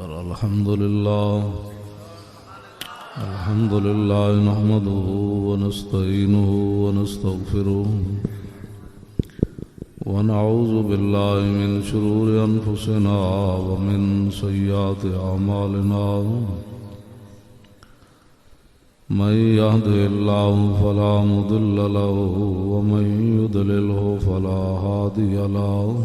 الحمد لله نحمده ونستعينه ونستغفره ونعوذ بالله من شرور أنفسنا ومن سيئات أعمالنا من يهده الله فلا مضل له ومن يضلله فلا هادي له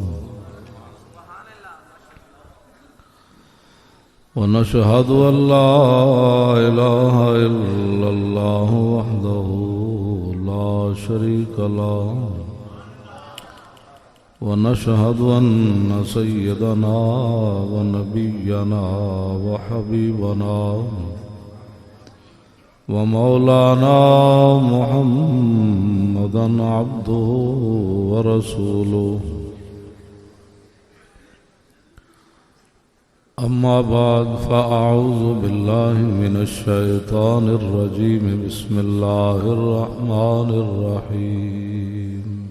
ونشهد أن لا إله إلا الله وحده لا شريك له ونشهد أن سيدنا ونبينا وحبيبنا ومولانا محمدا عبده ورسوله أما بعد فأعوذ بالله من الشيطان الرجيم بسم الله الرحمن الرحيم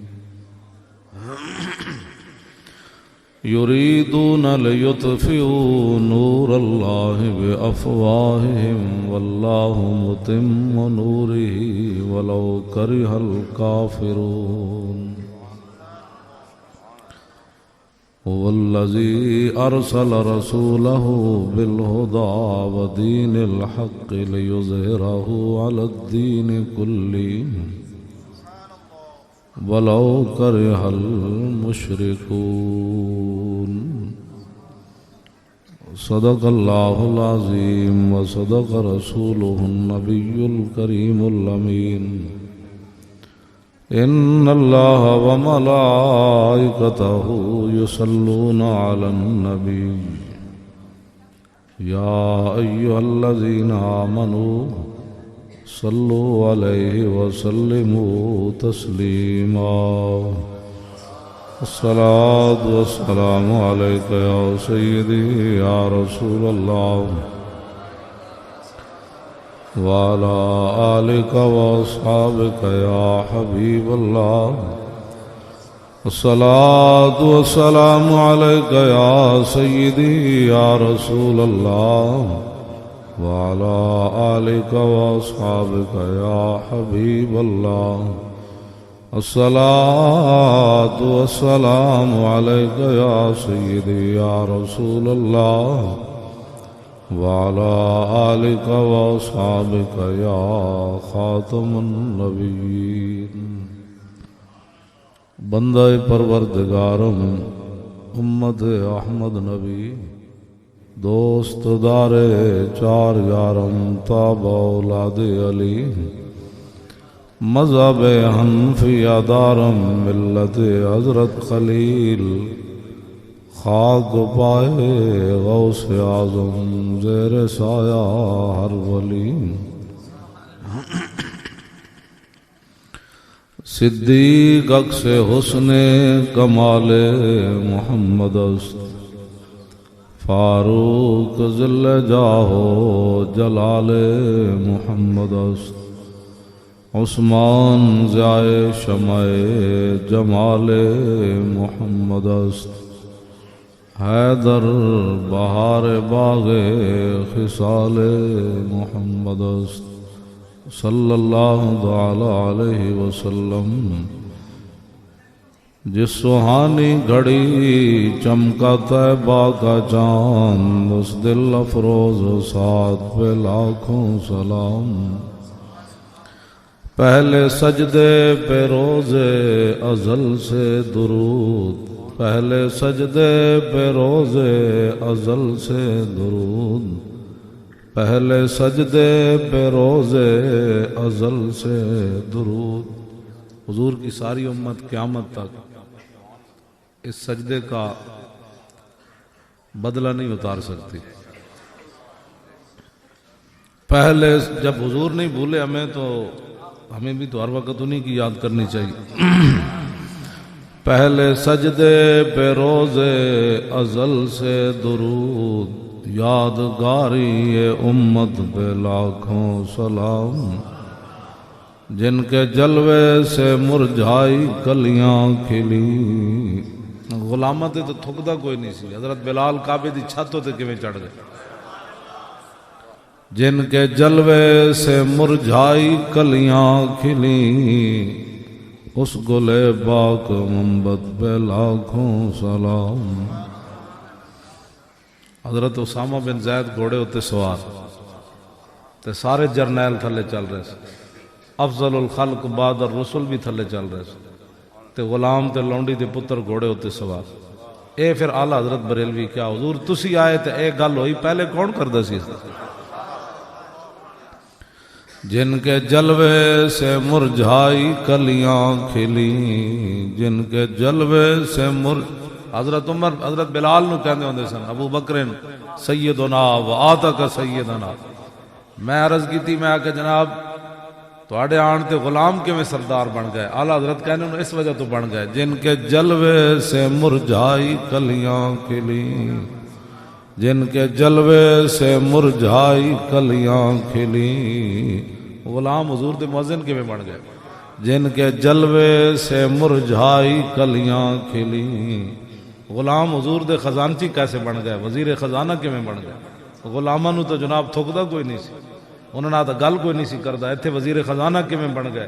يريدون ليطفئوا نور الله بأفواههم والله متم نوره ولو كره الكافرون هو الذي أرسل رسوله بالهدى ودين الحق ليظهره على الدين كله ولو كره المشركون صدق الله العظيم وصدق رسوله النبي الكريم الأمين إن الله وملائكته يصلون على النبي يا أيها الذين آمنوا صلوا عليه وسلموا تسليما الصلاة والسلام عليك يا سيدي يا رسول الله وعلى آلك وأصحابك يا حبيب الله الصلاة والسلام عليك يا سيدي يا رسول الله وعلى آلك وأصحابك يا حبيب الله الصلاة والسلام عليك يا سيدي يا رسول الله وعلى آلك وأصحابك يا خاتم النبيين بندہ پروردگارم امت احمد نبی دوست دار چار یارم تاب اولاد علی مذہب حنفیہ دارم ملت حضرت خلیل خاک پائے غوث اعظم زیر سایہ ہر ولی صدیق عکس حسن کمال محمد است فاروق ذل جاہو جلال محمد است عثمان ضیائے شمع جمال محمد است حیدر بہار باغ خصال محمد است صلی اللہ تعالی علیہ وسلم جس سہانی گھڑی چمکا طیبہ کا چاند اس دل افروز ساتھ پہ لاکھوں سلام پہلے سجدے پہ روز ازل سے درود پہلے سجدے پہ روز ازل سے درود پہلے سجدے پہ روز ازل سے درود حضور کی ساری امت قیامت تک اس سجدے کا بدلہ نہیں اتار سکتی پہلے جب حضور نہیں بھولے ہمیں تو ہمیں بھی تو ہر وقت انہی کی یاد کرنی چاہیے پہلے سجدے پہ روز ازل سے درود یادگاری امت پہ لاکھوں سلام جن کے جلوے سے مرجھائی کلیاں کھلی غلاماں تے تو تھکدا کوئی نہیں سی. حضرت بلال کعبے دی چھت تے کیویں چڑھ گئے. جن کے جلوے سے مرجھائی کلیاں کھلی اس گلے باغ منبت پہ لاکھوں سلام. حضرت اسامہ بن زید گھوڑے ہوتے سوار تے سارے جرنیل تھلے چل رہے سے, افضل الخلق بعد الرسل بھی تھلے چل رہے سے, تے غلام تے لونڈی تے پتر گھوڑے ہوتے سوار. اے پھر آلہ حضرت بریلوی کیا حضور تسی آئے تے اے گل ہوئی, پہلے کون کردا سی؟ جن کے جلوے سے مرجھائی کلیاں کھلی, جن کے جلوے سے حضرت عمر حضرت بلال نو کہندے ہوندے سن ابو بکر سیدنا و آتک سیدنا. میں عرض کی تھی, میں آ کے جناب تواڈے آن تے غلام کیویں سردار بن گئے؟ اعلی حضرت کہنے انہوں اس وجہ تو بن گئے جن کے جلوے سے مرجھائی کلیاں کھلی, جن کے جلوے سے مرجھائی کلیاں کھلی. غلام حضور دے مؤذن کیویں بن گئے؟ جن کے جلوے سے مرجھائی کلیاں کھلی. غلام حضور دے خزانچی کیسے بن گئے؟ وزیر خزانہ کیویں بن گئے؟ غلاماں نو تو جناب تھکدا کوئی نہیں سی, انہوں نے تو گل کوئی نہیں سی کردا, ایتھے وزیر خزانہ کیویں بن گئے؟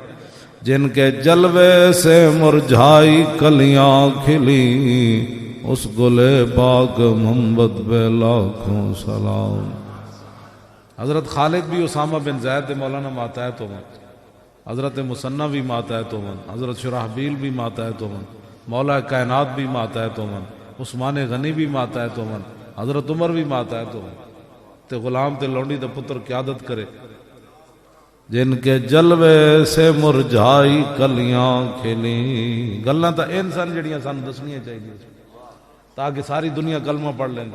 جن کے جلوے سے مرجھائی کلیاں کھلی اس گلے پاک محمد پہ لاکھوں سلام. حضرت خالد بھی اسامہ بن زید مولانا ماتحت ہوں, حضرت مثنہ بھی ماتحت ہوں, حضرت شرحبیل بھی ماتحت ہوں, مولا کائنات بھی ماتحت ہوں, عثمان غنی بھی ماتحت ہوں, حضرت عمر بھی ماتحت ہوں. تے غلام تے لونڈی دا پتر قیادت کرے. جن کے جلوے سے مرجھائی کلیاں کھلی. گلاں تا انسان جڑیاں سان دسنیاں چاہیے تاکہ ساری دنیا کلمہ پڑھ لیں.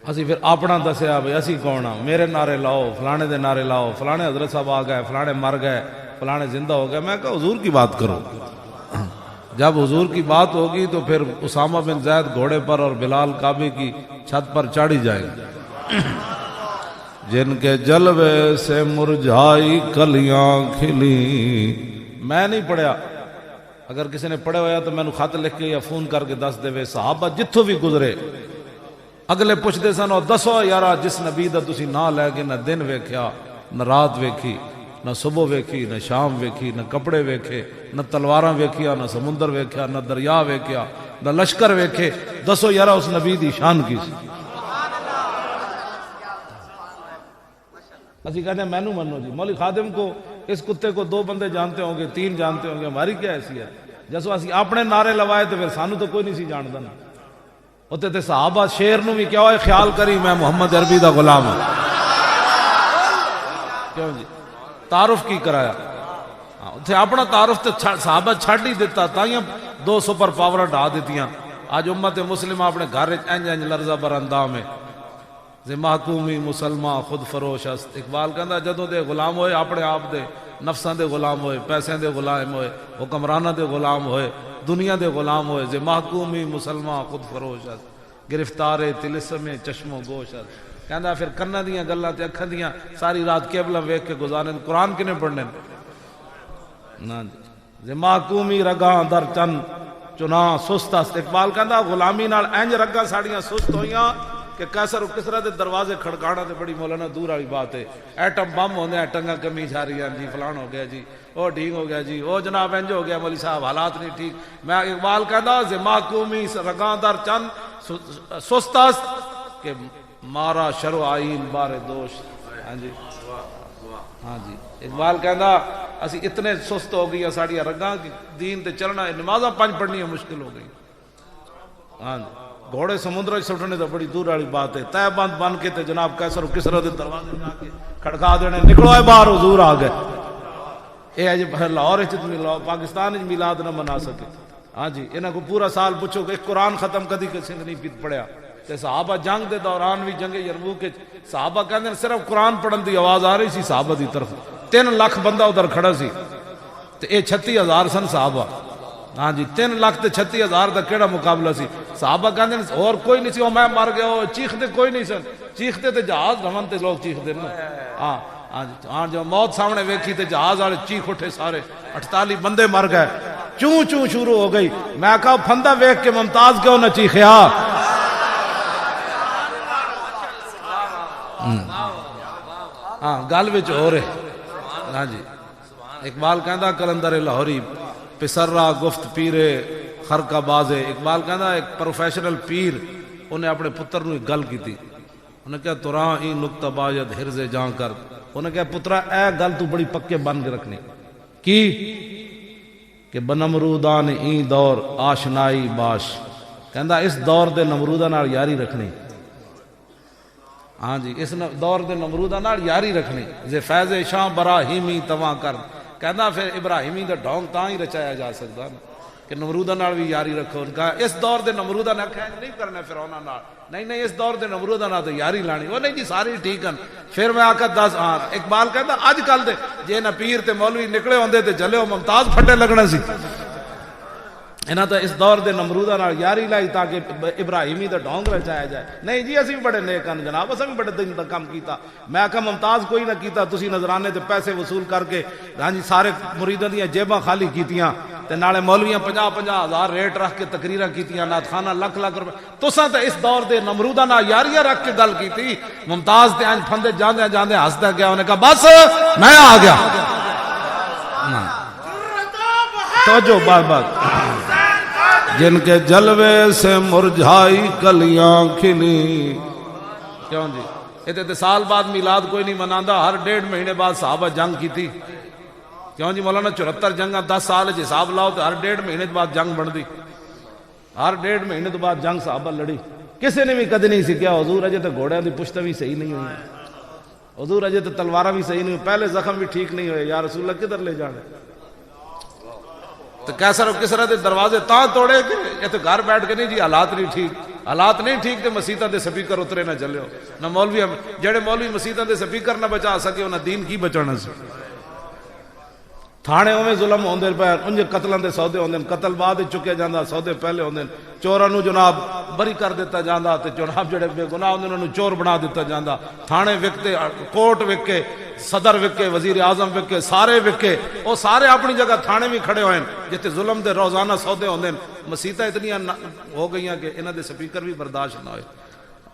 اسی پھر اپنا دسیا بھئی اسی کون ہاں, میرے نعرے لاؤ, فلانے دے نعرے لاؤ, فلانے حضرت صاحب آ گئے, فلانے مر گئے, فلانے زندہ ہو گئے. میں کہا حضور کی بات کرو. جب حضور کی بات ہوگی تو پھر اسامہ بن زید گھوڑے پر اور بلال کعبے کی چھت پر چڑھی جائیں گے. جن کے جلوے سے مرجھائی کلیاں کھلی. میں نہیں پڑھیا, اگر کسی نے پڑھے ہویا تو میں نے خط لکھ کے یا فون کر کے دس دے. صحابہ جتھوں بھی گزرے اگلے پوچھتے سن اور دسو یارا جس نبی دا تسی نہ لے کے نہ دن ویکھیا نہ رات ویکھی نہ صبح ویکھی نہ شام ویکھی نہ کپڑے ویکھے نہ تلواراں ویکھیا نہ سمندر ویکھیا نہ دریا ویکھیا نہ لشکر ویکھے, دسو یارا اس نبی دی شان کی سی؟ اسی کہتے ہیں مینو منو جی. مولوی خادم کو اس کتے کو 2 بندے جانتے ہوں گے, 3 جانتے ہوں گے, ہماری کیا حیثیت ہے؟ جسو اسی اپنے نعرے لوائے تو پھر سانو تو کوئی نہیں سی جاندا نا. اوتے تے صحابہ شیر نو بھی کیا ہوئے خیال کری میں محمد عربی دا غلام ہوں. کیوں جی تعارف کی کرایا؟ اوتے اپنا تعارف تے صحابہ چھڈ ہی دیتا, تائیں 2 سپر پاور ڈھا دیتیاں. آج امت مسلمہ اپنے گھر انج انج لرزہ بر اندام ہے زے محکومی مسلمان خود فروش است. اقبال کہندا جدوں دے غلام ہوئے اپنے آپ دے, نفساں دے غلام ہوئے, پیسے دے غلام ہوئے, حکمراناں دے غلام ہوئے, دنیا دے غلام ہوئے, زے محکومی مسلمان خود فروش است, گرفتار طلسم چشم و گوش است. کہندا پھر کناں دیاں گلاں تے اکھاں دیاں ساری رات قبلہ ویکھ کے گزارن, قرآن کنے پڑھنے نا جی. زے محکومی رگاں در چن چناں سست است. اقبال کہندا غلامی نال انج رگاں ساڑیاں سست ہویاں کہ قیصر و کسریٰ دے دروازے کھڑکانا تے بڑی مولانا دور والی بات ہے. ایٹم بم ہوندے ہیں, ٹنگاں کمی جا رہی ہیں جی, فلان ہو گیا جی, او ڈھینگ ہو گیا جی, او جناب انج ہو گیا, مولوی صاحب حالات نہیں ٹھیک. میں اقبال کہندا زے محکومی رگاں در چن سست است کہ مارا شرع آئین بار دوش. ہاں جی ہاں جی. اقبال کہندا اسی اتنے سست ہو گئی ساڑیاں رگاں کی دین تے چلنا, نمازاں 5 پڑھنی مشکل ہو گئی. ہاں جی گھوڑے سمندر سٹنے تو بڑی دور والی بات ہے. تے بند بن کے تے جناب قیصر و کسریٰ دے دروازے جا کے کھڑکا دینے, نکلو اے باہر حضور آ گئے. اے اج لاہور پاکستان وچ میلاد نہ منا سکے. ہاں جی انہاں کو پورا سال پوچھو کہ قرآن ختم کدی کسی نے نہیں پڑھیا. تے صحابہ جنگ دے دوران بھی جنگ یرموک صحابہ کہندے صرف قرآن پڑھن دی آواز آ رہی سی صحابہ دی طرف. 3 لاکھ بندہ ادھر کھڑا سی تے اے 36,000 سن صحابہ. ہاں جی 3 لاکھ تے 36,000 دا کیڑا مقابلہ سی. صحابہ کہندے اور کوئی نہیں سی, او میں مر گیا, چیختے کوئی نہیں سن. چیختے تے جہاز رون تے لوگ چیختے نا. ہاں جو موت سامنے ویکھی تے جہاز والے چیخ اٹھے سارے, 48 بندے مر گئے. چوں چوں شروع ہو گئی. میں کہا پھندا ویکھ کے ممتاز کیوں نہ چیخیا. ہاں گل وچ ہو رہے. ہاں جی اقبال کہندا کلندر لاہوری پسرا گفت پیرے خرقہ بازے. اقبال کہندا ایک پروفیشنل پیر انہیں اپنے پتر نو ایک گل کیتی. انہیں کہا تراں ای نقطہ باید حرز جان کر. انہیں کہا پترا اے گل تو بڑی پکے بن کے رکھنی کی کہ بنمرودان ای دور آشنائی باش. کہندا اس دور دے نمروداں نال یاری رکھنی. ہاں جی اس دور دے نمروداں نال یاری رکھنی. زے فیض شاہ براہیمی تواں کر. کہندا پھر ابراہیمی دا ڈھونگ تاں ہی رچایا جا سکدا نا کہ نمروداں نال بھی یاری رکھو. ان کا اس دور دے نمروداں نے آکھیا نہیں کرنا فرعوناں نال. نہیں اس دور دے نمروداں نال تے یاری لانی. وہ نہیں جی ساری ٹھیک ہیں. پھر میں آکھا دس. ہاں اقبال کہندا اج کل دے جے نہ پیر تے مولوی نکلے ہوندے تے جلے ممتاز پھٹے لگنا سی. انہاں تے اس دور دے نمروداں نال یاری لائی تاکہ ابراہیمی دا ڈھونگ رچایا جائے. نہیں جی اسی بھی بڑے نیک ہن جناب, اسی بھی بڑے دین دا کام کیتا. میں آکھا ممتاز کوئی نہ کیتا. تسی نذرانے تے پیسے وصول کر کے ہاں جی سارے مریداں دیاں جیباں خالی کیتیاں تے نالے مولویاں 50-50 ہزار ریٹ رکھ کے تقریراں کیتیاں. نعت خانہ لکھ روپے. تساں تے اس دور دے نمروداں نال یاریاں رکھ کے گل کیتی. ممتاز تے انج پھندے جاندے جاندے ہسدا گیا. انہیں کہا بس میں آ گیا. توجہ بار بار. جن کے جلوے سے مرجھائی کلیاں کھلی. کیوں جی یہ سال بعد میلاد کوئی نہیں مناندا. ہر 1.5 مہینے بعد صحابہ جنگ کی تھی. کیوں جی مولانا 74 جنگاں 10 سال حساب لاؤ تو ہر 1.5 مہینے بعد جنگ بن دی. ہر 1.5 مہینے تو بعد جنگ صحابہ لڑی. کسی نے بھی کدی نہیں سیکھیا حضور اجے تو گھوڑیاں دی پشت بھی صحیح نہیں ہوئی. حضور اجے تو تلواراں بھی صحیح نہیں ہوئی. پہلے زخم بھی ٹھیک نہیں ہوئے. یا رسول اللہ کدھر لے جانے. تو کیسر و کسرا دے دروازے تاں توڑے کہ یہ تو گھر بیٹھ کے نہیں جی حالات نہیں ٹھیک. حالات نہیں ٹھیک تے مسیتاں دے سپیکر اترے نہ چلے ہو. نہ مولوی جڑے مولوی مسیتاں دے سپیکر نہ بچا سکے انہاں دین کی بچانا سی. تھانے اویں ظلم ہوندے پے. انج قتلاں دے سودے ہوندے. قتل بعد چکے جاندا سودے پہلے ہوندے. چوراں نو جناب بری کر دیتا جاندا تے جناب جڑے بے گناہ ہوندے انہاں نو چور بنا دیتا جاندا. تھانے وکتے کوٹ وکے صدر وکے وزیر اعظم وکے سارے وکے. وہ سارے اپنی جگہ تھانے بھی کھڑے ہوئے جتے ظلم دے روزانہ سودے ہوندے. مسیتاں اتنیاں ہو گئیاں کہ انہاں دے سپیکر بھی برداشت نہ ہوئے.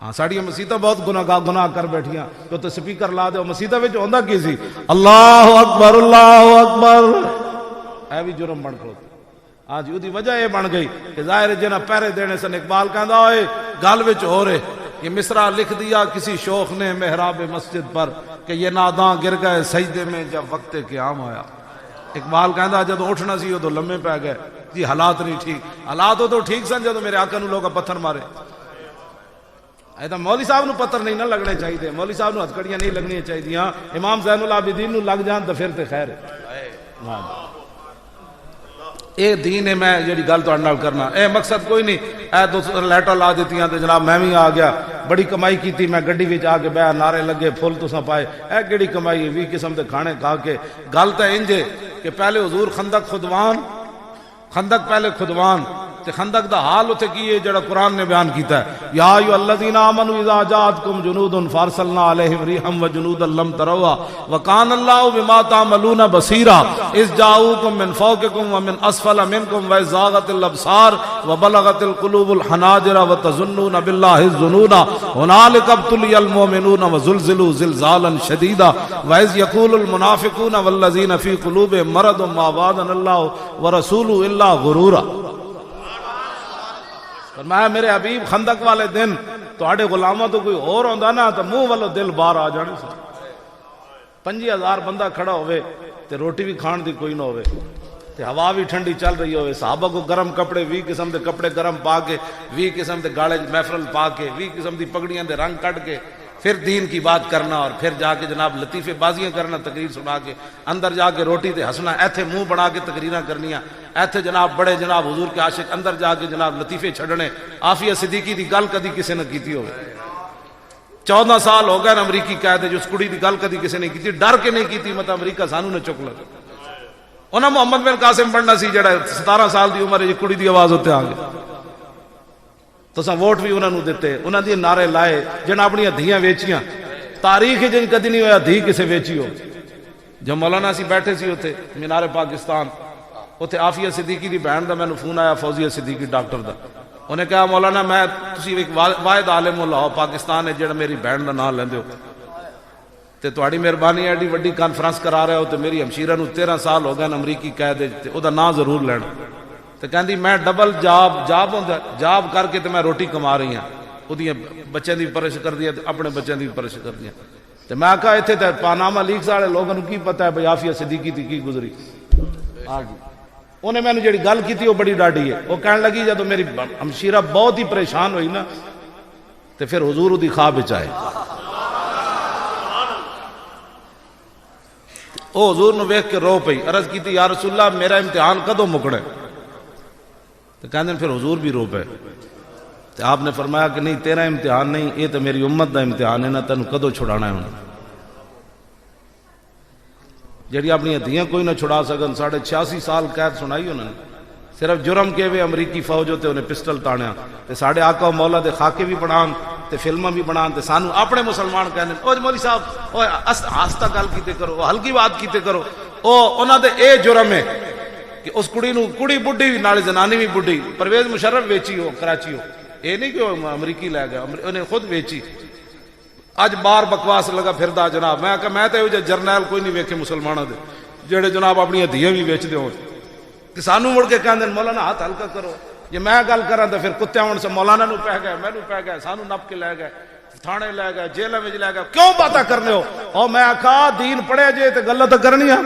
ہاں ساڑیاں مسیتاں بہت گناہ کر بیٹھیاں کہ تو سپیکر لا دے. مسیتاں وچ ہوندا کی سی اللہ اکبر اللہ اکبر. اے بھی جرم بن کھڑوتا. ہاں جی اودی وجہ یہ بن گئی کہ ظاہر جنہ پہرے دینے سن. اقبال کہندا ہوئے گل وچ ہو رہے یہ مصرع لکھ دیا کسی شوخ نے محراب مسجد پر کہ یہ ناداں گر گئے سجدے میں جب وقت قیام آیا. اقبال کہندا جب اٹھنا سی تو لمے پہ گئے جی حالات نہیں ٹھیک. حالات تو ٹھیک سن جب میرے آقا نو لوگ پتھر مارے. ایسا مولوی صاحب نو پتھر نہیں نہ لگنے چاہیے. مولوی صاحب نو ہتھکڑیاں نہیں لگنی چاہیے. امام زین العابدین نو لگ جان تو پھر تے خیر ہے. اے دین ہے. میں جڑی گل تہاڈے نال کرنا اے مقصد کوئی نہیں. اے دو لائٹاں لا دتیاں تے جناب میں بھی آ گیا. بڑی کمائی کیتی. میں گڈی وچ آ کے بہ نعرے لگے پھل تساں پائے. اے کیڑی کمائی ہے 20 قسم دے کھانے کھا کے. گل تے انج کہ پہلے حضور خندق پہلے خدوان تے خندق دا حال اتھے کی ہے جڑا قرآن نے بیان کیتا ہے. یا ایھا الذین آمنوا اذا جاءتکم جنود فارسلنا علیہم ریحا وجنودا لم تروها وکان اللہ بما تعملون بصیرا اذ جاءوکم من فوقکم ومن اسفل منکم واذ زاغت الابصار وبلغت القلوب الحناجر وتظنون باللہ الظنون هنالک ابتلی المؤمنون وزلزلوا زلزالا شدیدا واذ یقول المنافقون والذین فی قلوبهم مرض ما وعدنا اللہ ورسولہ الا غرورا. فرمایا میرے حبیب خندق والے دن تواڈے غلاماں تو کوئی اور ہوندا نا تو منہ والو دل باہر آ جانے سی. 5000 بندہ کھڑا ہوئے تے روٹی بھی کھان دی کوئی نہ ہوئے تے ہوا بھی ٹھنڈی چل رہی ہوئے. صحابہ کو گرم کپڑے 20 قسم دے کپڑے گرم پا کے 20 قسم دے گاڑے محفل پا کے 20 قسم دی پگڑیاں دے رنگ کٹ کے پھر دین کی بات کرنا اور پھر جا کے جناب لطیفے بازیاں کرنا تقریر سنا کے اندر جا کے روٹی تے ہنسنا. ایتھے منہ بنا کے تقریراں کرنیاں. ایتھے جناب بڑے جناب حضور کے عاشق اندر جا کے جناب لطیفے چھڑنے. عافیہ صدیقی دی گل کدی کسی نے کیتی ہوئے. 14 سال ہو گئے امریکی قید جو اس کڑی دی گل کدی کسی نے کیتی. ڈر کے نہیں کیتی مطلب امریکہ سانو نہ چک لگے. انہاں محمد بن قاسم پڑھنا سی جڑا 17 سال دی عمر ہے کڑی دی آواز ہوتے آ گئے. تساں ووٹ بھی انہاں نو دیتے. انہاں دی نعرے لائے جن اپنی دھیاں ویچیاں. تاریخ جن کدی نہیں ہویا دھی کسے ویچی ہو. جب مولانا سی بیٹھے سی ہوتے مینار پاکستان اتنے آفیہ صدیقی دی بہن دا مینوں فون آیا، فوزیہ صدیقی ڈاکٹر دا، انہیں کہا مولانا میں تسی ایک واحد عالم ہو لاؤ پاکستان ہے جڑا میری بہن دا نام لیندے ہو تے تہاڈی مہربانی ایڈی وڈی کانفرنس کرا رہے ہو تے میری ہمشیرہ نو 13 سال ہو گئے امریکی قید تے او دا نام ضرور لینا، تے کہندی میں ڈبل جاب کر کے تے میں روٹی کما رہی ہاں، اودیاں بچیاں دی پرورش کر دی اپنے بچیاں دی پرورش کر دی، تے میں کہا ایتھے تے پاناما لیکس والے لوگوں کی پتہ ہے بھئی آفیہ صدیقی تے کی گزری آ گئی، انہیں میں نے جڑی گل کی وہ بڑی ڈاڈی ہے، وہ کہنے لگی جب میری ہمشیرہ بہت ہی پریشان ہوئی نا تو پھر حضور دی خواب وچ آئے، وہ حضور نو ویکھ کے رو پئی، عرض کی یا رسول اللہ میرا امتحان کدوں مکڑے، تو کہندے پھر حضور بھی رو پے، تو آپ نے فرمایا کہ نہیں تیرا امتحان نہیں، یہ تو میری امت دا امتحان ہے نا، تینوں کدوں چھڑانا ہے انہیں جڑی اپنی ہتھیاں کوئی نہ چھڑا سکن، 86.5 سال قید سنائی انہوں نے، صرف جرم کے وے امریکی فوج ہوتے انہیں پسٹل تانیا، تے ساڑھے آقا و مولا دے خاکے بھی بنان تے فلمہ بھی بنان، تے سانو اپنے مسلمان کہنے او مولوی صاحب آستہ گل کیتے کرو، ہلکی بات کیتے کرو، او انہاں دے اے جرم ہے کہ اس کڑی بڈھی نالے زنانی بھی بڈھی، پرویز مشرف ویچی ہو کراچی ہو، اے نہیں کہ امریکی لے گیا، انہیں خود ویچی، اج بار بکواس لگا پھردا جناب، میں کہا میں تے جرنیل کوئی نہیں ویکھے مسلمانوں دے جڑے جناب اپنی ہدیاں بھی ویچ دے ہو، کہ سانو مڑ کے کہندے مولانا ہاتھ ہلکا کرو، جے میں گل کراں تے پھر کتے ہون سے مولانا نو پہ گئے، مینوں پہ گئے، سانو نپ کے لے گئے، تھانے لے گئے، جیلوں وچ لے گئے، کیوں باتاں کرنے ہو؟ او میں آکھا دین پڑھے جے تے گلاں تے کرنی ہے،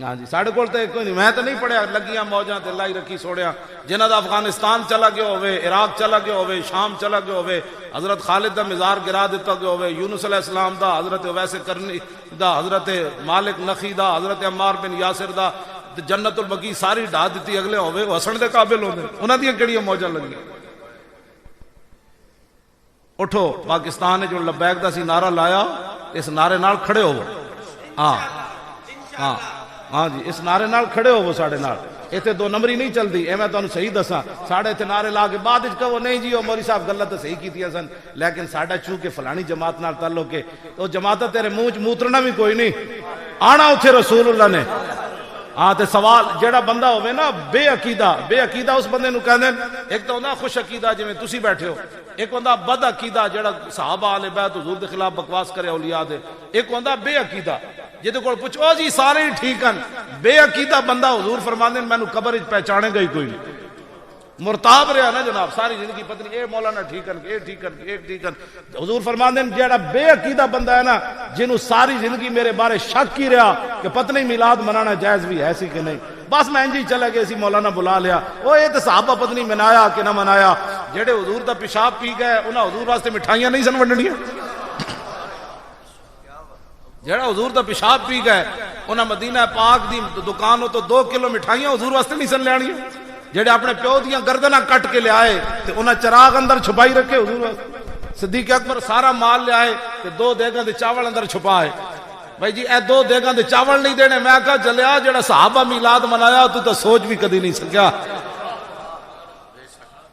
ہاں جی ساڑھے کول تے کوئی نہیں، میں تے نہیں پڑھیا، لگیاں موجاں تے لائی رکھی سوڑیاں، جنہاں دا افغانستان چلا گیا ہوئے، عراق چلا گیا ہوئے، شام چلا گیا ہوئے، حضرت خالد دا مزار گرا دیتا گیا ہوئے، یونس علیہ السلام دا، حضرت اویس کرنی دا، حضرت مالک نخی دا، حضرت عمار بن یاسر دا، جنت البقیع ساری ڈھا دیتی اگلے ہوئے، وہ ہسن دے قابل ہوندے، انہاں دیاں کیڑیاں موجاں لگی، اٹھو پاکستان نے جو لبیک دا سی نعرہ لایا، اس نعرے نال کھڑے ہو، ہاں ہاں ہاں جی اس نعرے نال کھڑے ہو وہ ساڑھے نال، ایتھے دو نمبری نہیں چل دی، اے میں تانوں صحیح دساں، ساڑھے تے نعرے لا کے بعد وچ کہو نہیں جی او مولوی صاحب گلاں تے صحیح کیتیاں سن، لیکن ساڈا چونکہ فلانی جماعت نال تعلق ہے، او جماعت تیرے منہ وچ موترنا بھی کوئی نہیں، آنا اوتھے رسول اللہ نے، ہاں تے سوال جیڑا بندہ ہوئے نا بے عقیدہ اس بندے نو کہندے ایک تو ہوندا خوش عقیدہ جویں تسی بیٹھے ہو، ایک ہوندا بد عقیدہ جیڑا صحابہ اہل بیت حضور دے خلاف بکواس کرے اولیاء دے، ایک ہوندا بے عقیدہ جہدے کول پوچھو جی سارے ہی ٹھیک ہیں، بے عقیدہ بندہ حضور فرماندے مینوں قبر وچ پہچانے گا ہی کوئی نہیں، مرتاب رہا نا جناب ساری زندگی پتہ نہیں اے مولانا ٹھیک ہیں اے ٹھیک ہیں اے ٹھیک ہیں، حضور فرماندے جیڑا بے عقیدہ بندہ ہے نا جنوں ساری زندگی میرے بارے شک ہی رہا کہ پتہ نہیں میلاد منانا جائز بھی ہے سی کہ نہیں، بس میں انجی چلے گئے سی مولانا بلا لیا، او اے تے صحابہ پتہ نہیں منایا کہ نہ منایا، جڑے حضور دا پیشاب پی گئے انہاں حضور واسطے مٹھائیاں نہیں سن ونڈنیاں، جڑا حضور دا پیشاب پی گئے انہاں مدینہ پاک دی دکانوں تو 2 کلو مٹھائیاں حضور واسطے نہیں سن لینیاں، جڑے اپنے پیو دیاں گردناں کٹ کے لے آئے تے انہاں چراغ اندر چھپائی رکھے حضور واسطے، صدیق اکبر سارا مال لے آئے تے 2 دیگاں دے چاول اندر چھپائے، بھائی جی اے 2 دیگاں دے چاول نہیں دینے، میں کہا جلیا جڑا صحابہ میلاد منایا تو سوچ بھی کدی نہیں سکیا،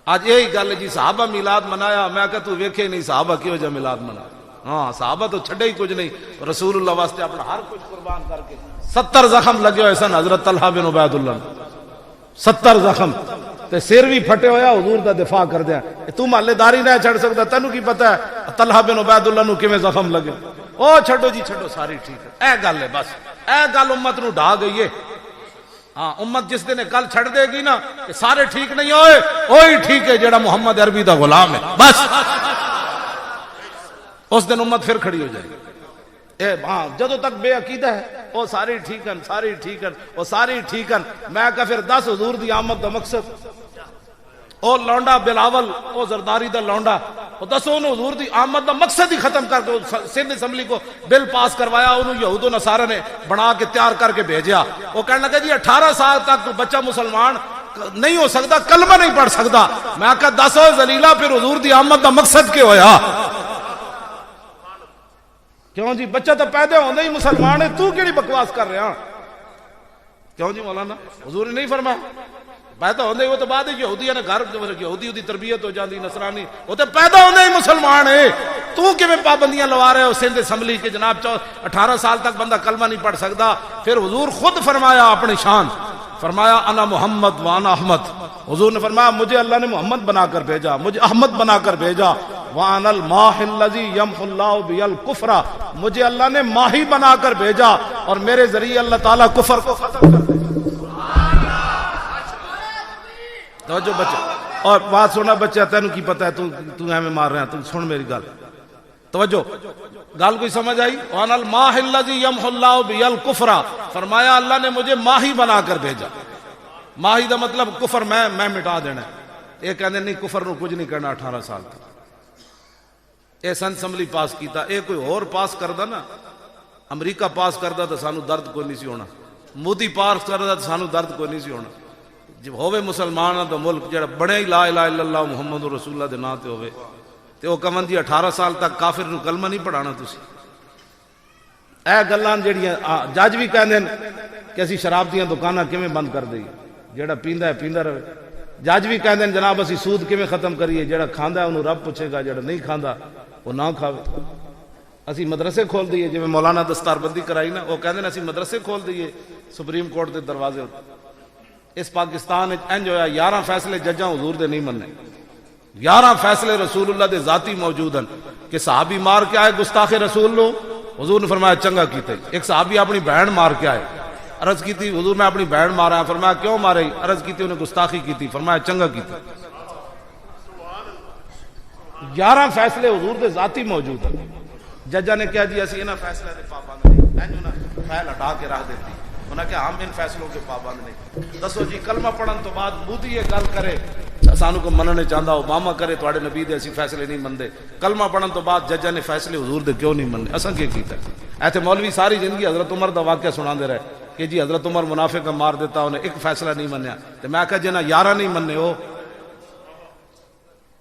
آج یہی گل جی صحابہ میلاد منایا، میں کہا تو ویکھے نہیں صحابہ کیوں جا میلاد منایا، ہاں صحابہ تو چھڑے ہی کچھ نہیں، رسول اللہ واسطے اپنا ہر کچھ قربان کر کے 70 زخم لگے ہوئے سن حضرت طلحہ بن عبید اللہ، 70 زخم تے سر بھی پھٹے ہویا حضور دا دفاع کر دیا، تو محلے داری نہ چھڑ سکتا، تینوں کی پتہ ہے طلحہ بن عبید اللہ نو کیویں زخم لگے، او چھڑو جی چھڑو ساری ٹھیک ہے، اے گل ہے بس، اے گل امت نو ڈھا گئی ہے، ہاں امت جس دن کل چھڑ دے گی نا کہ سارے ٹھیک نہیں ہوئے، وہی ٹھیک ہے جیڑا محمد عربی دا غلام ہے، بس اس دن امت پھر کھڑی ہو جائے گی، ہاں جدوں تک بے عقیدہ ہے وہ ساری ٹھیک ہیں ساری ٹھیک ہیں وہ ساری ٹھیک ہیں، میں کہا پھر 10 حضور دی آمد دا مقصد، او لونڈا بلاول او زرداری دا لونڈا، وہ 10 انہوں حضور دی آمد دا مقصد ہی ختم کر کے سندھ اسمبلی کو بل پاس کروایا، انہوں یہود و نصارہ نے بنا کے تیار کر کے بھیجیا، وہ کہنے لگا جی 18 سال تک بچہ مسلمان نہیں ہو سکتا، کلمہ نہیں پڑھ سکتا، میں کہا 10 ذلیلہ پھر حضور دی آمد دا مقصد کیا ہویا، کیوں جی بچہ تو پیدا ہوندے ہی مسلمان ہے، تو کیڑی بکواس کر رہے ہیں، کیوں جی مولانا حضور نے نہیں فرمایا پیدا ہوندے وہ تو بعد یہودیاں نے گھر یہودی دی تربیت ہو جاندی، نصرانی وہ تو پیدا ہوندے ہی مسلمان ہے، تو کیویں پابندیاں لوا رہے ہو سندھ اسمبلی کے جناب 18 سال تک بندہ کلمہ نہیں پڑھ سکتا. پھر حضور خود فرمایا اپنی شان, فرمایا انا محمد وانا احمد. حضور نے فرمایا مجھے اللہ نے محمد بنا کر بھیجا, مجھے احمد بنا کر بھیجا. وانا الماح الذی یمحو اللہ بی الکفر, مجھے اللہ نے ماہی بنا کر بھیجا اور میرے ذریعے اللہ تعالیٰ کفر کو ختم کر دے. توجہ بچہ, اور بات سونا بچہ, تینوں کی پتہ ہے تو ہمیں مار رہے ہیں, تو سن میری گل, توجہ گل کوئی سمجھ آئی؟ وانا الماح الذی یمحو اللہ بی الکفر, فرمایا اللہ نے مجھے ماہی بنا کر بھیجا. ماہی دا مطلب کفر میں مٹا دینا. یہ کہنے نہیں کفر نو کچھ نہیں کرنا 18 سال تک. اے سنت اسمبلی پاس کیتا, اے کوئی اور پاس کردا نا, امریکہ پاس کردا تو سانو درد کوئی نہیں سی ہونا, مودی پاس کردا تو سانو درد کوئی نہیں سی ہونا. جب ہوئے مسلمان تو ملک جڑا بڑے لا الہ الا اللہ محمد رسول اللہ دے نام تے ہوئے, تے وہ کمن جی 18 سال تک کافر نو کلمہ نہیں پڑھانا تسی. اے گلاں جڑیاں جج بھی کہندے کہ اسی شراب دیاں دکاناں کیویں بند کر دئیے, جڑا پیندا ہے پیندا رہے. جج بھی کہندے جناب اسی سود کیویں ختم کریے, جڑا کھاندا ہے انہوں رب پوچھے گا, جڑا نہیں کھاندا وہ نہ کھاوے. اسی مدرسے کھول دیے, جی مولانا دستار بندی کرائی نا, وہ کہندے اسی مدرسے کھول دیے سپریم کورٹ دے دروازے. اس پاکستان انج ہویا 11 فیصلے ججاں حضور دے نہیں مننے, 11 فیصلے رسول اللہ دے ذاتی موجود ہیں. کہ صحابی مار کے آئے گستاخ رسول لو, حضور نے فرمایا چنگا کیتا. ایک صحابی اپنی بہن مار کے آئے, عرض کی تھی حضور میں اپنی بہن مارا, فرمایا کیوں مارے, عرض کی تھی انہیں گستاخی کی تھی, فرمایا چنگا کیتا. 11 فیصلے حضور دے ذاتی موجود ہیں. ججا نے کہا جی اسی انہاں فیصلے دے پابند نہیں, انہوں نے فیل ہٹا کے رکھ دیتی. انہوں نے کہا ہم ان فیصلوں کے پابند نہیں. دسو جی کلمہ پڑھن تو بعد مودی یہ گل کرے سانو کو مننے چاہتا, اوباما کرے تواڈے نبی دے اسی فیصلے نہیں مندے, کلمہ پڑھن تو بعد ججا نے فیصلے حضور دے کیوں نہیں مننے, اساں کی کیتا؟ ایتھے مولوی ساری زندگی حضرت عمر دا واقعہ سناندے رہے کہ جی حضرت عمر منافق مار دیتا, انہیں ایک فیصلہ نہیں منیا. تے میں کہا جنہاں 11 نہیں مننے ہو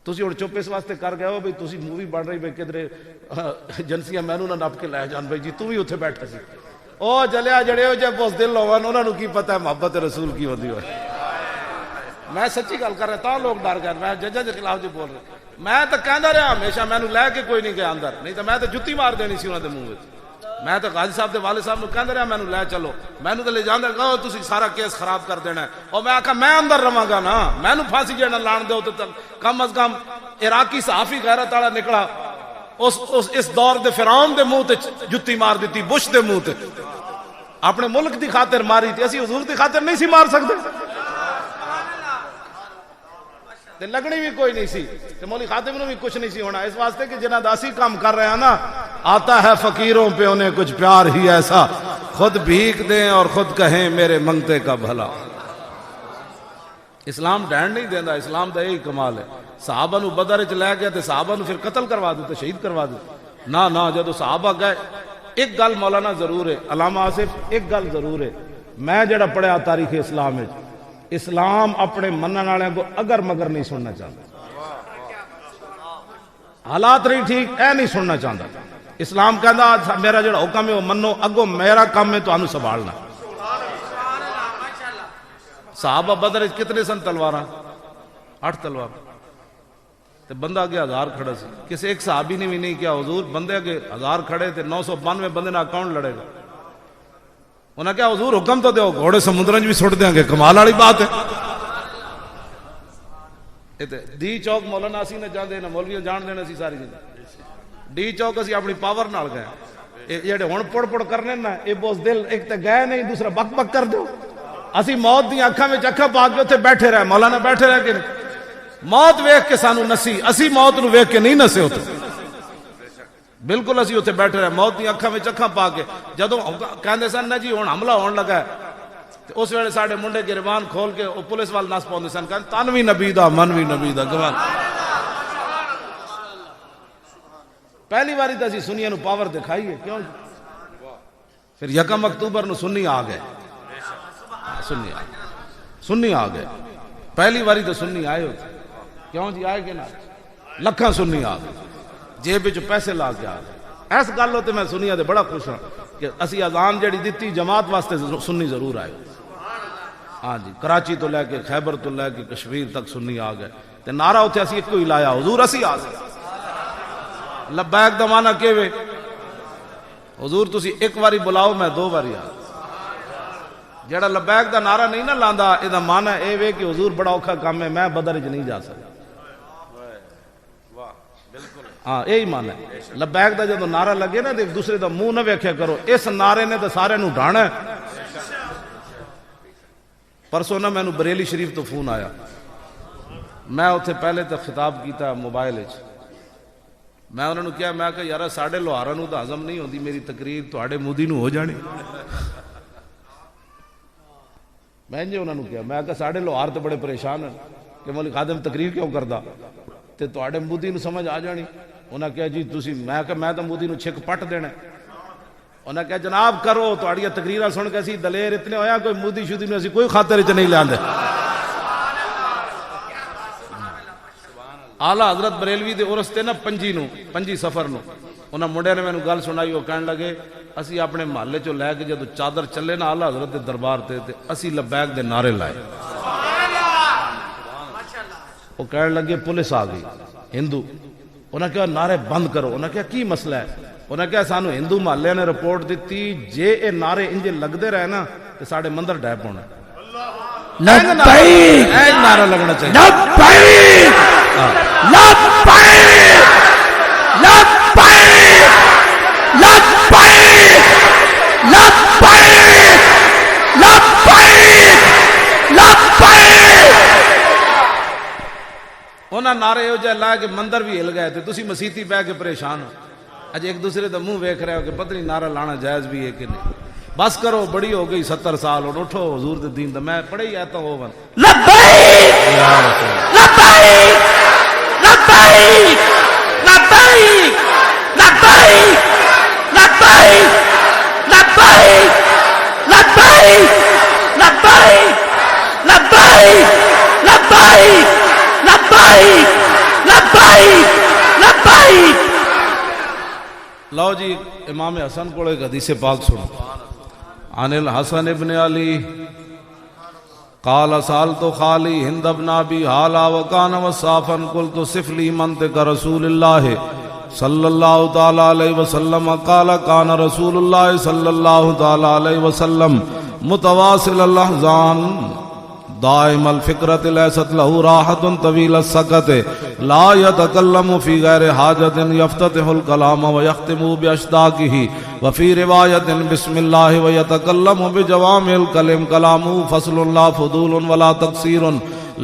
تسی ہن چپ اس واسطے کر گئے ہو بھئی تسی مووی بن رہی بھئی کدھر ایجنسیاں مینوں نہ نپ کے لے جان بھئی جی تو بھی اتنے بیٹھا سی. او جلیا جڑے ہو جب اس دل ہون انہاں نوں کی پتہ ہے محبت رسول کی ہوندی ہوئے. میں سچی گل کر رہا, تا لوگ ڈر گئے, میں ججاں دے خلاف جو بول رہا. میں تو کہندا رہا ہمیشہ مینوں لے کے کوئی نہیں گیا اندر, نہیں تو میں تو جُتی مار دینی سی انہاں دے منہ وچ. میں تو غازی صاحب دے والد صاحب نوں کہندا رہا مینوں لے چلو, مینوں تے لے جاندا کہو تسی سارا کیس خراب کر دینا ہے. اور میں آکھا میں اندر رواں گا نا, مینوں پھانسی جڑا لان دیو تے کم از کم عراقی صحافی غیرت والا نکلا, اس دور دے فرعون دے منہ تے جُتی مار دیتی, بش دے منہ تے. اپنے ملک دی خاطر ماری تھی, اسی حضور دی خاطر نہیں سی مار سکتے. تے لگنی بھی کوئی نہیں سی, تے مولی خاتم نو بھی کچھ نہیں سی ہونا. اس واسطے کہ جنہاں داسی کام کر رہے ہیں نا, آتا ہے فقیروں پہ انہیں کچھ پیار ہی ایسا, خود بھیک دیں اور خود کہیں میرے منگتے کا بھلا. اسلام ڈینڈ نہیں دیندا, اسلام دا یہی کمال ہے. صحابہ نو بدر وچ لے گئے تے صحابہ نو پھر قتل کروا دیتے, شہید کروا دیتے. نہ جدو صحابہ گئے, ایک گل مولانا ضرور ہے, علامہ آصف ایک گل ضرور ہے, میں جڑا پڑھیا تاریخ اسلام وچ, اسلام اپنے منن والے کو اگر مگر نہیں سننا چاہتا, حالات نہیں ٹھیک اے نہیں سننا چاہتا. اسلام کہندا میرا جڑا حکم ہے وہ منو, اگو میرا کام ہے تانوں سنبھالنا. صحابہ بدر وچ کتنے سن تلواراں؟ 8 تلوار. تے بندہ کے 1000 کھڑا سی, کسی ایک صحابی نے بھی نہیں کیا حضور بندے کے 1000 کھڑے تے 992 بندے نہ کون لڑے گا. انہاں کہا حضور حکم تو دیو, گھوڑے سمندر بھی سٹ دیں گے, کمال والی بات ہے. ڈی چوک مولانا اسی نہ جان دینا, مولوی جان دینا سی ساری چیز. ڈی چوک اسی اپنی پاور نال گئے, جڑے ہن پڑ کرنے نا اے بوس دل ایک تے گئے نہیں, دوسرا بک بک کر دو. اسی موت دی اکھاں وچ اکھاں پا کے اوتھے بیٹھے رہے, مولانا بیٹھے رہے کہ موت ویکھ کے سانو نسی, اسی موت نو ویکھ کے نہیں نسے ہوتے. بالکل اسی اتنے بیٹھے رہے موت دی اکھاں وچ اکھاں پا کے. جدوں کہندے سن نا جی ہن حملہ ہون لگا ہے, تے اس ویلے ساڈے منڈے گربان کھول کے پولیس وال نس پاؤندے سن, کہندے تن وی نبی دا من وی نبی دا. گوان پہلی باری تے اسی سنیاں نو پاور دکھائی ہے, کیوں؟ پھر 1 اکتوبر نو سنی آ گئے, سنی آ گئے. پہلی باری تے سنی آئے ہوتے, کیوں جی آئے کہ نہ, لکھاں سنی آ گئے, جیب وچ پیسے لا کے آ گئے. اس گل تے میں سنیا تے بڑا خوش ہوں کہ اسی اذان جڑی دتی جماعت واسطے سنی ضرور آئے. ہاں جی, کراچی تو لے کے خیبر تو لے کے کشمیر تک سنی آ گئے. تے نعرہ اتنے اسی ایک ہی لایا, حضور اسی آ گئے. لبیک دا معنی کیوے حضور تسی ایک واری بلاؤ میں دو واری آ جڑا لبیک دا نعرہ نہیں نہ لاندا اے دا معنی اے وے کہ حضور بڑا اوکھا کام ہے میں بدر وچ نہیں جا سکتا ہاں یہی معنی ہے لبیک دا جدوں نعرہ لگے نا ایک دوسرے دا منہ نہ ویکھیا کرو اس نعرے نے تو سارے نو ڈھانا ہے پرسوں نہ مینوں بریلی شریف تو فون آیا میں اتنے پہلے تو خطاب کیتا موبائل وچ میں انہوں نے کیا میں کہ یار ساڈے لوہاراں نو تو ہضم نہیں ہوندی میری تقریر تواڈے مودی نو ہو جانی میں جی انہوں نے کیا میں کہ ساڈے لوہار تو بڑے پریشان ہیں کہ مولوی خادم تقریر کیوں کردا تے تواڈے مودی نو سمجھ آ جانی انہاں کہا جی تسی میں کہ میں تو مودی نو چھک پٹ دینا انہاں کہا جناب کرو تواڈیاں تقریراں سن کے اسی دلیر اتنے ہویا کوئی مودی شودی نو اسی کوئی خاطر وچ نہیں لیندے آلہ حضرت بریلوی دے عرس تے نا پنجی سفر نو انہاں منڈے نے مینوں گل سنائی وہ کہن لگے اسی اپنے محلے چوں لے کے جدوں چادر چلے نا آلہ حضرت دے دربار تے اسی لبیک دے نعرے لائے وہ کہن لگے پولیس آ گئی ہندو انہاں کہا نعرے بند کرو انہاں کہا کی مسئلہ ہے انہاں کہا سانو ہندو محلے نے رپورٹ دیتی جے اے نعرے انجے لگدے رہے نا تے ساڈے مندر ڈیپ ہونا لبیک ایک نعرہ لگنا چاہیے لبیک لبیک لبیک لبیک لبیک لبیک لبیک انہاں نعرے ہو جائے لا کے مندر بھی ہل گئے تھے تسی مسیتی پہ کے پریشان ہو اج ایک دوسرے دا منہ ویکھ رہے ہو کہ پتہ نہیں نعرہ لانا جائز بھی ہے کہ نہیں بس کرو بڑی ہو گئی 70 سال اور اٹھو حضور دے دین دا میں پڑھے ہی آتا ہوں لبیک لبیک لبیک لبیک لبیک لبیک لبیک لبیک لبیک لبیک لبیک لبیک لبیک لبیک لو جی امام حسن کو ایک حدیث پاک سنو عن الحسن ابن علی قال سالت خالی ہند ابن ابی حالا وکان وصافا قلت صف لی منطق رسول اللہ صلی اللہ تعالی علیہ وسلم قال کان رسول اللہ صلی اللہ تعالی علیہ وسلم متواصل الاحزان دائم الفکرت لیست له راحت طویل السکت لا يتکلم فی غیر حاجت یفتتح الکلام ویختم باشتاقه وفی روایت بسم اللہ ویتکلم بجوامع الکلم کلامه فصل لا فضول ولا تقصیر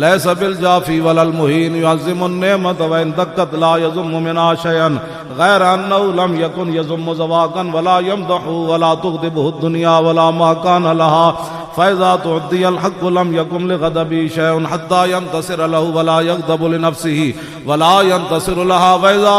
لیس بالجافی ولا المہین یعظم النعمت وان دکت لا یضم منها شیئا غیر انه لم یکن یضم زواقا ولا یمدح ولا تغضبه الدنیا ولا ما کان لها فإذا تعدي الحق لم يكن لغضبه شيء حتى ينتصر له ولا يغضب لنفسه ولا ينتصر لها وإذا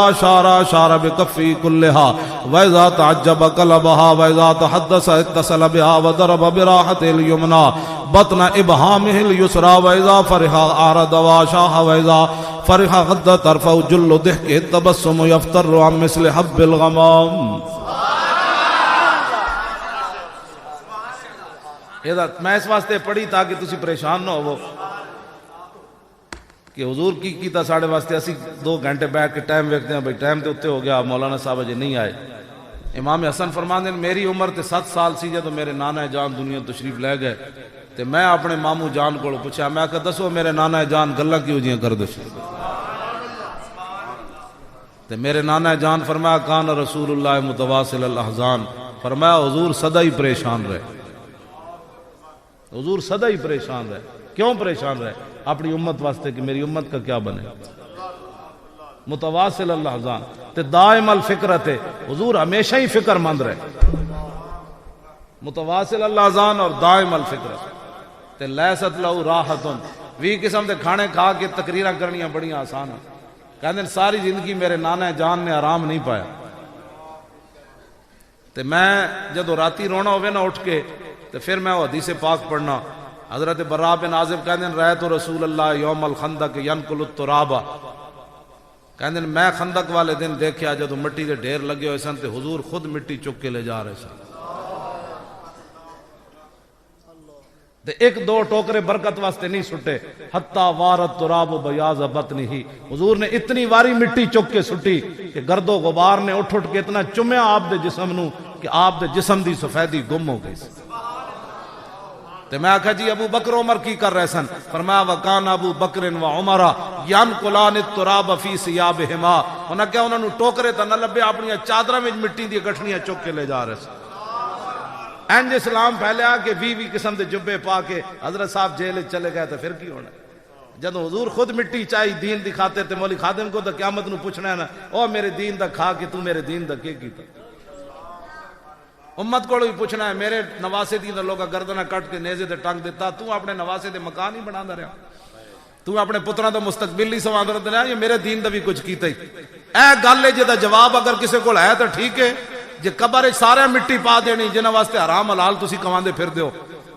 أشار بكفه كلها وإذا تعجب قلبها وإذا تحدث اتصل بها وضرب براحته اليمنى بطن إبهامه اليسرى وإذا فرح أعرض وأشاح وإذا فرح غض طرفه جل ضحكه التبسم يفتر عن مثل حب الغمام میں اس واسطے پڑھی تاکہ تسی پریشان نہ ہو کہ حضور کی کیتا ساڑھے واسطے اسی 2 گھنٹے بیٹھ کے ٹائم ویکھتے ہیں بھئی ٹائم تے اتنے ہو گیا مولانا صاحب اجے نہیں آئے امام حسن فرماندے میری عمر تے 7 سال سی جدوں میرے نانا جان دنیا تشریف لے گئے تے میں اپنے ماموں جان کو پوچھا میں کہ دسو میرے نانا جان گلاں کیوں جیاں کر دے تے میرے نانا جان فرمایا کان رسول اللہ متواصل الاحزان فرمایا حضور سدا ہی پریشان رہے حضور سدا ہی پریشان رہے کیوں پریشان رہے اپنی امت واسطے کہ میری امت کا کیا بنے متواصل الاحزان تے دائم الفکرت حضور ہمیشہ ہی فکر مند رہے متواصل الاحزان اور دائم الفکرت تے لیست لہو راحتن وی قسم دے کھانے کھا کے تقریراں کرنیاں بڑیاں آسان ہیں کہندے ساری زندگی میرے نانا جان نے آرام نہیں پایا تے میں جدو راتی رونا ہوئے نا اٹھ کے تو پھر میں وہ حدیث پاک پڑھنا حضرت براء بن عازب کہتے ہیں رأیت رسول اللہ یوم الخندق ینقل التراب کہتے ہیں میں خندق والے دن دیکھیا جدو مٹی دے ڈھیر لگے ہوئے سن تے حضور خود مٹی چک کے لے جا رہے سن تے ایک دو ٹوکرے برکت واسطے نہیں سٹے، حتی وارت تراب بیاض بطنہ، حضور نے اتنی واری مٹی چک کے سٹی کہ گرد و غبار نے اٹھ کے اتنا چمیا آپ دے جسم نو کہ آپ دے جسم دی سفیدی گم ہو گئی. تے میں آکھا جی ابو بکر عمر کی کر رہے سن؟ فرمایا وکان ابو بکر و عمر ینقلان التراب فی ثیابہما، انہاں کیا انہاں نو ٹوکرے تے نہ لبے، اپنی چادراں وچ مٹی دی گٹھڑیاں چک کے لے جا رہے سن. اینج اسلام پھیلیا کہ 20 قسم دے جبے پا کے حضرت صاحب جیل چلے گئے تو پھر کی ہونا؟ جدو حضور خود مٹی چاہی دین دکھاتے تے مولی خادم کو تو قیامت نو پوچھنا ہے نا، او میرے دین دا کھا کے تو میرے دین دا کی کیتا؟ امت کو بھی پوچھنا ہے، میرے نواسے دین دا لوگا گردنہ کٹ کے نیزے دے ٹنگ دیتا، تو اپنے نواسے دے مکان ہی بنا دا رہا، تو اپنے پترہ دا مستقبل ہی سوان دا رہا، یہ میرے دین دا بھی کچھ کیتا ہی. اے گالے جدا جواب اگر کسے کو ہے تو ٹھیک ہے، جے قبر سارے مٹی پا دینی جنہ واسطے حرام حلال تسی کماندے پھر دیو،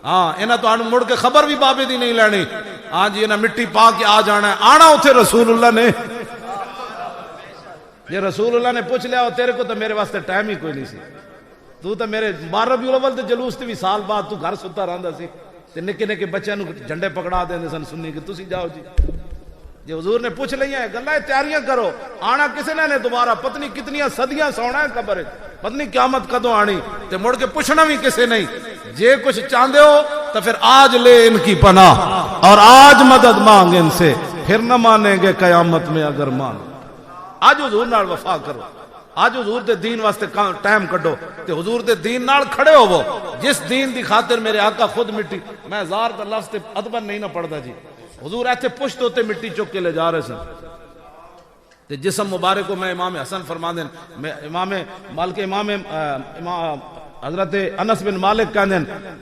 ہاں انہاں تو مڑ کے خبر بھی بابے دی نہیں لینی، ہاں جی انہاں مٹی پا کے آ جانا ہے، آنا اتھے رسول اللہ نے. جے رسول اللہ نے پوچھ لیا تیرے کو تو میرے واسطے ٹائم ہی کوئی نہیں سی، تو میرے 12 ربیع الاول تے جلوس تے بھی سال بعد تو گھر ستا رہندا سی تے نکے نکے بچیاں نو جھنڈے پکڑا دیندے سن سنی کہ تسی جاؤ جی. جی حضور نے پوچھ لیا ہے گلہ تیاریاں کرو، آنا کسے نے دوبارہ پتنی کتنیاں صدیاں سونا ہے قبر، پتنی قیامت کدوں آنی تے مڑ کے پوچھنا بھی کسے نہیں. جے کچھ چاندے ہو تو پھر آج لے ان کی پناہ اور آج مدد مانگ ان سے، پھر نہ مانیں گے قیامت میں اگر مان. آج حضور نال وفا کرو، آج حضور دے دین واسطے ٹائم کڈو تے حضور دے دین نال کھڑے ہوو. جس دین دی خاطر میرے آقا خود مٹی، میں ہزار دا لفظ تے ادبن نہیں نہ پڑھدا جی، حضور ایتھے پشت ہوتے مٹی چک کے لے جا رہے سن تے جسم مبارک کو میں امام حسن فرما دیں، امام مالک امام حضرت انس بن مالک کہہ دیں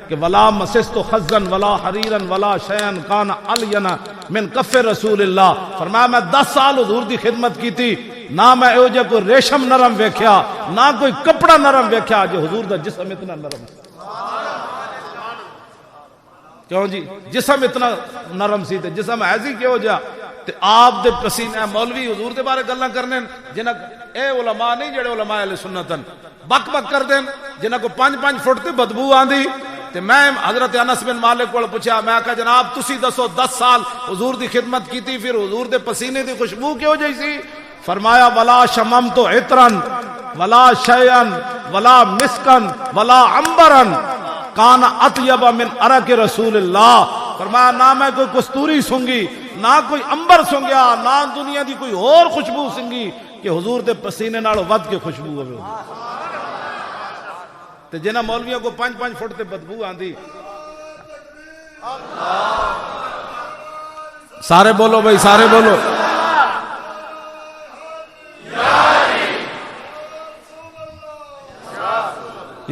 کہ ولا مسست خزن ولا حریرا ولا شیئن کان علینا من کف رسول اللہ. فرمایا میں 10 سال حضور دی خدمت کی تھی، نہ میں او جے کوئی ریشم نرم ویکھیا نہ کوئی کپڑا نرم ویکھیا، جو حضور دا جسم اتنا نرم. کیوں جی جسم اتنا نرم سی تے جسم ایسی کیوں جا تے آپ دے پسینے. مولوی حضور دے بارے گلاں کرنے جنہ اے علماء نہیں جڑے علماء اہل سنتن بک بک کر دین جنہ کو 5 فٹ تے بدبو آندی. تے میں حضرت انس بن مالک کو پوچھا، میں کہا جناب تسی دسو 10 سال حضور دی خدمت کی تھی، پھر حضور دے پسینے دی خوشبو کیوں جئی سی؟ فرمایا ولا شممت عطرن ولا شیئن ولا مسکن ولا عنبرن کان اطیب من عرق رسول اللہ. فرمایا نہ میں کوئی کستوری سنگی نہ کوئی عنبر سنگیا نہ دنیا دی کوئی اور خوشبو سنگی کہ حضور دے پسینے نالوں ود کے خوشبو ہوے. تے جنہ مولویوں کو 5 فٹ تے بدبو آندی. سارے بولو بھائی، سارے بولو.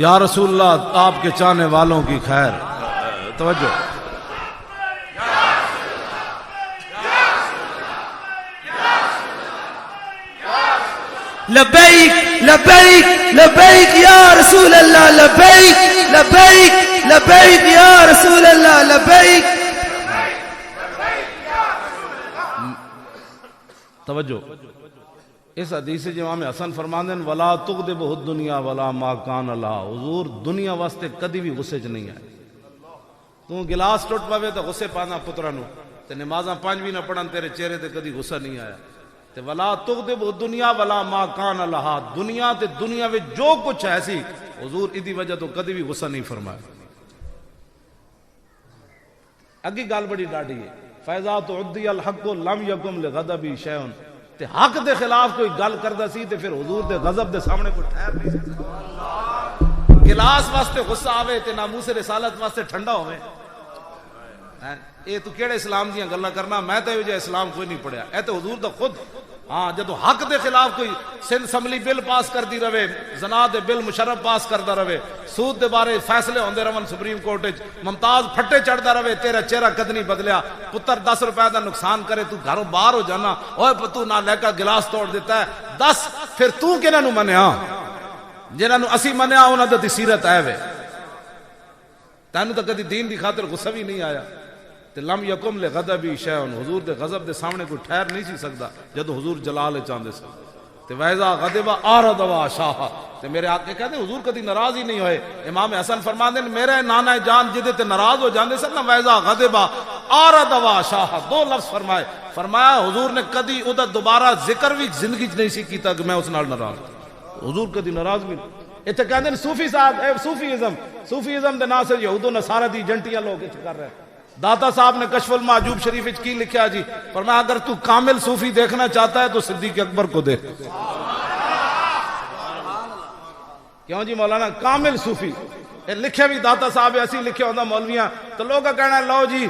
یا رسول اللہ آپ کے چاہنے والوں کی خیر. توجہ لبیک لبیک لبیک یا رسول اللہ، لبیک لبیک لبیک یا رسول اللہ، لبیک. توجہ اس حدیث سے امام حسن فرماندے ہیں ولا تغضبہ الدنیا ولا ما کان لہا. حضور دنیا واسطے کدی بھی غصے چ نہیں آئے. تو گلاس ٹوٹ پاوے تو غصے پانا پترا نو تے نمازاں 5 بھی نہ پڑھن تیرے چہرے تے کدی غصہ نہیں آیا. تے ولا تغضبہ الدنیا ولا ما کان لہا، دنیا تے دنیا وچ جو کچھ ہے سی حضور ادی وجہ تو کدی بھی غصہ نہیں فرمایا. اگی گل بڑی ڈاڈی ہے، فیضا تعدی الحق لم یکم لغضبی شیء. تے حق دے خلاف کوئی گل کردا سی تے پھر حضور دے غضب دے سامنے کوئی ٹھہر نہیں سکتا. گلاس واسطے غصہ آوے تے ناموس رسالت واسطے ٹھنڈا ہوے. اے تو کیڑے اسلام دیاں گلاں کرنا؟ میں تے جو اسلام کوئی نہیں پڑھیا. اے تے حضور دا خود. ہاں جدو حق دے خلاف کوئی سندھ اسمبلی بل پاس کردی رہے، زنا دے بل مشرف پاس کردا رہے، سود دے بارے فیصلے ہوندے رہن سپریم کورٹ وچ، ممتاز پھٹے چڑھدا رہے، تیرا چہرہ کد نہیں بدلیا. پتر 10 روپے دا نقصان کرے تو گھروں باہر ہو جانا، اوے پتو نہ لے کا گلاس توڑ دیتا ہے 10. پھر تو کنہاں نو منیا؟ جنہاں نو اسی منیا انہاں دی سیرت ہے وے. تینوں تو کدی دین دی خاطر غصہ بھی نہیں آیا. تے لم یکم لغضبی شیء، حضور دے غضب دے سامنے کوئی ٹھہر نہیں سی سکدا جدو حضور جلال چاہندے سن. تے ویزا غضب آرد و شاہ تے میرے آقا کہتے ہیں حضور کدی ناراض ہی نہیں ہوئے. امام حسن فرماندے میرے نانا جان جدے تے ناراض ہو جاندے سن نا ویزا غضب آرد و شاہ دو لفظ فرمائے. فرمایا حضور نے کدی اودہ دوبارہ ذکر بھی زندگی چ نہیں سی کیتا کہ میں اس نال ناراض. حضور کدی ناراض بھی اتنے کہتے ہیں صوفی صاحب صوفیزم دے نام سے یہود و نصارہ دی ایجنٹیاں لوگ کر رہے ہیں. داتا صاحب نے کشف المعجوب شریف وچ کی لکھیا جی فرمایا اگر تو کامل صوفی دیکھنا چاہتا ہے تو صدیق اکبر کو دیکھ. کیوں جی مولانا کامل صوفی لکھے بھی داتا صاحب ایسی لکھے ہوتا مولویاں تو لوگ کہنا لو جی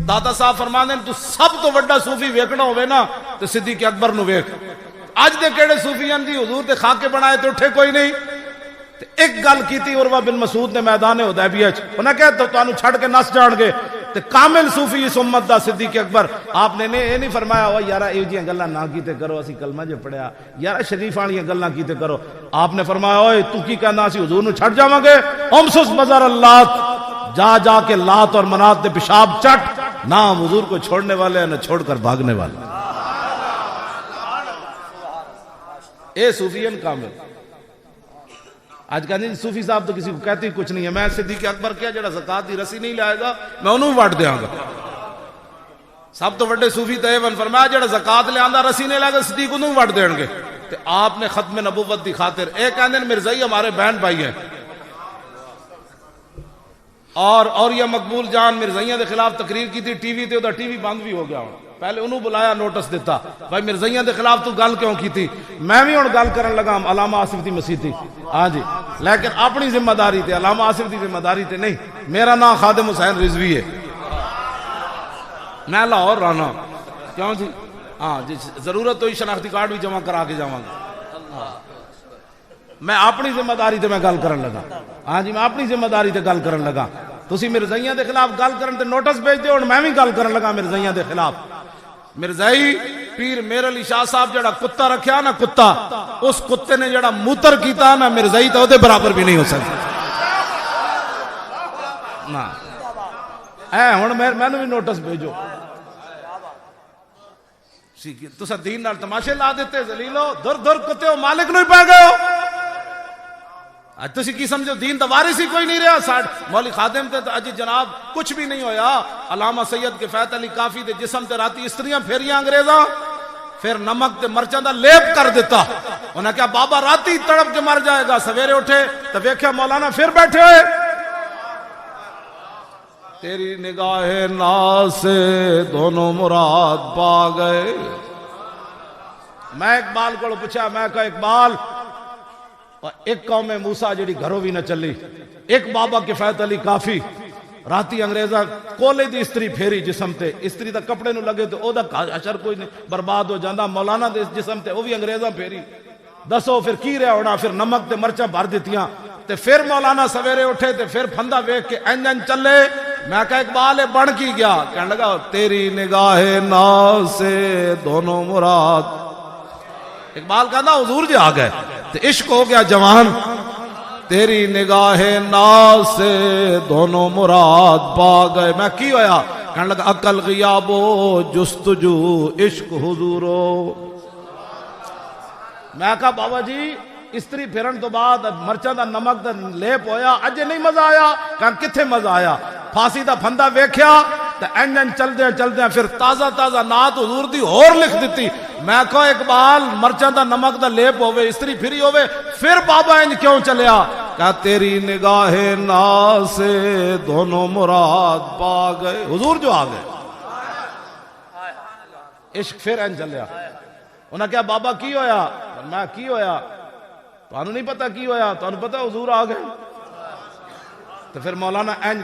داتا صاحب فرماندے تو سب تو بڑا صوفی ویکھنا ہوئے نا تو صدیق اکبر نو ویکھ. اج دے کیڑے صوفیاں دی حضور تے خاکے بنائے تے اٹھے کوئی نہیں. ایک گل کیتی عروہ بن مسعود نے میدان حدیبیہ وچ انہاں کہا تو تانوں چھڑ کے نس جان گے تے کامل صوفی اس امت دا صدیق اکبر. آپ نے یہ نہیں فرمایا او یارا ایو جیاں گلاں نہ کیتے کرو اسی کلمہ جو پڑھیا یارا شریف والیاں گلاں کیتے کرو. آپ نے فرمایا اوئے تو کی کہنا اسی حضور نو چھڑ جاواں گے. امسس بازار اللات جا جا کے لات اور منات دے پیشاب چٹ. نہ حضور کو چھوڑنے والے ہیں نہ چھوڑ کر بھاگنے والے. اے صوفیان کامل. آج کہتے ہیں صوفی صاحب تو کسی کو کہتے ہی کچھ نہیں ہے. میں صدیق اکبر کیا جڑا زکات دی رسی نہیں لائے گا میں انہوں وٹ دیاں گا. سب تو بڑے صوفی تے ون فرمایا جڑا زکات لے آندا رسی نہیں لائے گا صدیق انہوں وٹ دین گے. تے آپ نے ختم نبوت دی خاطر اے کہندے ہیں مرزائی ہمارے بہن بھائی ہیں اور یہ مقبول جان مرزائیاں دے خلاف تقریر کی تھی ٹی وی تے ٹی وی بند بھی ہو گیا. پہلے انہوں بلایا نوٹس دیتا بھائی مرزائیاں دے خلاف تو گل کیوں کی تھی. میں بھی ہن گل کرن لگا علامہ آصف دی مسیح تھی ہاں جی لیکن اپنی ذمہ داری تے علامہ آصف دی ذمہ داری تے نہیں. میرا نام خادم حسین رضوی ہے میں لاہور رہنا. کیوں جی ہاں جی ضرورت ہوئی شناختی کارڈ بھی جمع کرا کے جاواں گا. میں اپنی ذمہ داری تے میں گل کرن لگا ہاں جی میں اپنی ذمہ داری تے گل کرن لگا. تسی مرزائیاں دے خلاف گل کرن تے نوٹس بھیج دیو. میں بھی گل کرن لگا مرزائیاں دے خلاف. مرزائی پیر میر علی شاہ صاحب جڑا کتا رکھیا نا کتا اس کتے نے جڑا موتر کیتا نا مرزائی تو دے برابر بھی نہیں ہو سکتا. نا اے ہن مینوں بھی نوٹس بھیجو. تسا دین نال تماشے لا دیتے ذلیلو در در کتے ہو مالک نو ہی پے گئے ہو. اج تسی کی سمجھو دین دا وارث ہی کوئی نہیں رہا. مولی خادم تے اج جناب کچھ بھی نہیں ہویا. علامہ سید کفایت علی کافی دے جسم تے راتی استریاں پھیریاں انگریزاں پھر نمک تے مرچاں دا لیپ کر دیتا. انہاں کہا بابا راتی تڑپ کے مر جائے گا. سویرے اٹھے تو ویکھیا مولانا پھر بیٹھے ہوئے. تیری نگاہ ناز سے دونوں مراد پا گئے. میں اقبال کو پوچھا میں کہا اقبال ایک قوم موسیٰ جڑی گھروں بھی نہ چلی ایک بابا کفایت علی کافی راتی انگریزہ کولے دی استری پھیری جسم تے استری دا کپڑے نو لگے تو او دا اشر کوئی نہیں برباد ہو جاندہ. مولانا دے جسم تے او بھی انگریزہ پھیری. دسو پھر کی رہا ہونا. پھر نمک تے مرچہ بھر دیتیاں تے پھر مولانا سویرے اٹھے تے پھر پھندا ویکھ کے انجن چلے. میں کہا اقبال بڑھ کی گیا. کہنے لگا تیری نگاہ ناز سے دونوں مراد. اقبال کہنا حضور جی آ گئے تو عشق ہو گیا جوان. تیری نگاہ ناز سے دونوں مراد پا گئے. میں کی ہویا کہنے لگا عقل غیاب و جستجو عشق حضورو. میں کہا بابا جی استری پھرن تو بعد مرچاں دا نمک دا لیپ ہویا اجے نہیں مزہ آیا. کہاں کتھے مزہ آیا. پھانسی دا پھندا ویکھیا تو انجن چل دیا پھر تازہ تازہ نعت حضور دی اور لکھ دیتی. میں کہا اقبال مرچاں دا نمک دا لیپ ہوئے استری پھری ہوئے پھر بابا انج کیوں چلیا. کہا تیری نگاہ ناز سے دونوں مراد پا گئے. حضور جو آ گئے عشق پھر انج چلیا. انہاں کہا بابا کی ہویا. میں کی ہویا تو انہوں نہیں پتا کی ہویا. تو انہوں پتا حضور آ گئے. تو پھر مولانا انج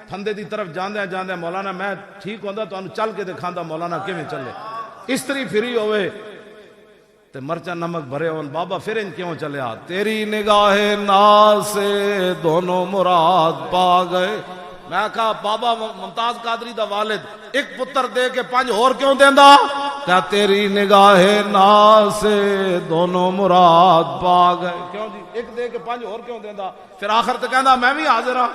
پھندے دی طرف جاندے مولانا میں ٹھیک ہوندا تو انہوں چل کے دکھاندا مولانا کیویں چلے. استری پھری ہوئے تے مرچا نمک بھرے ہون. بابا پھر ان کیوں چلیا. تیری نگاہ ناز سے دونوں مراد پا گئے. میں کہا بابا ممتاز قادری دا والد ایک پتر دے کے 5 اور کیوں دیندا. کیا تیری نگاہ ناز سے دونوں مراد پا گئے. کیوں جی ایک دے کے 5 اور کیوں دیندا. پھر آخر تے کہندا میں بھی حاضر ہاں.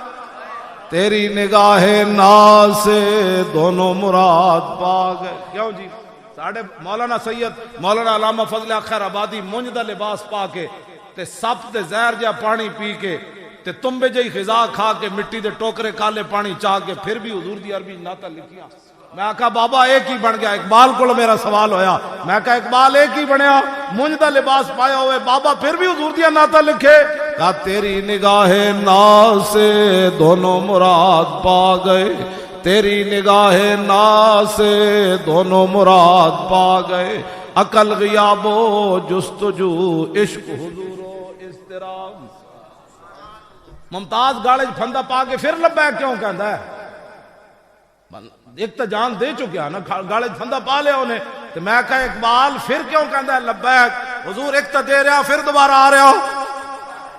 تیری نگاہ ناز سے دونوں مراد پا گئے. کیوں جی ساڑھے مولانا سید مولانا علامہ فضل خیر آبادی مونج دا لباس پا کے تے سپ تے زہر جا پانی پی کے تے تمبے جئی خزا کھا کے مٹی دے ٹوکرے کالے پانی چاہ کے پھر بھی حضور دی عربی نعتاں لکھیاں. میں کہا بابا ایک ہی بن گیا. اقبال کو میرا سوال ہویا, میں کہا اقبال ایک ہی بنیا, مونج دا لباس پایا ہوئے بابا پھر بھی حضور دیا نعتاں لکھے. کہا تیری نگاہ ناز سے دونوں مراد پا گئے, تیری نگاہ ناز سے دونوں مراد پا گئے, عقل غیاب و جستجو عشق حضور و اضطراب. ممتاز گاڑے پھندا پا کے پھر لبیک کیوں کہندا ہے؟ ایک تو جان دے چکیا نا, گاڑے پھندا پا لیا انہیں. تو میں کہا اقبال پھر کیوں کہندا ہے لبیک؟ حضور ایک تو دے رہا پھر دوبارہ آ رہا.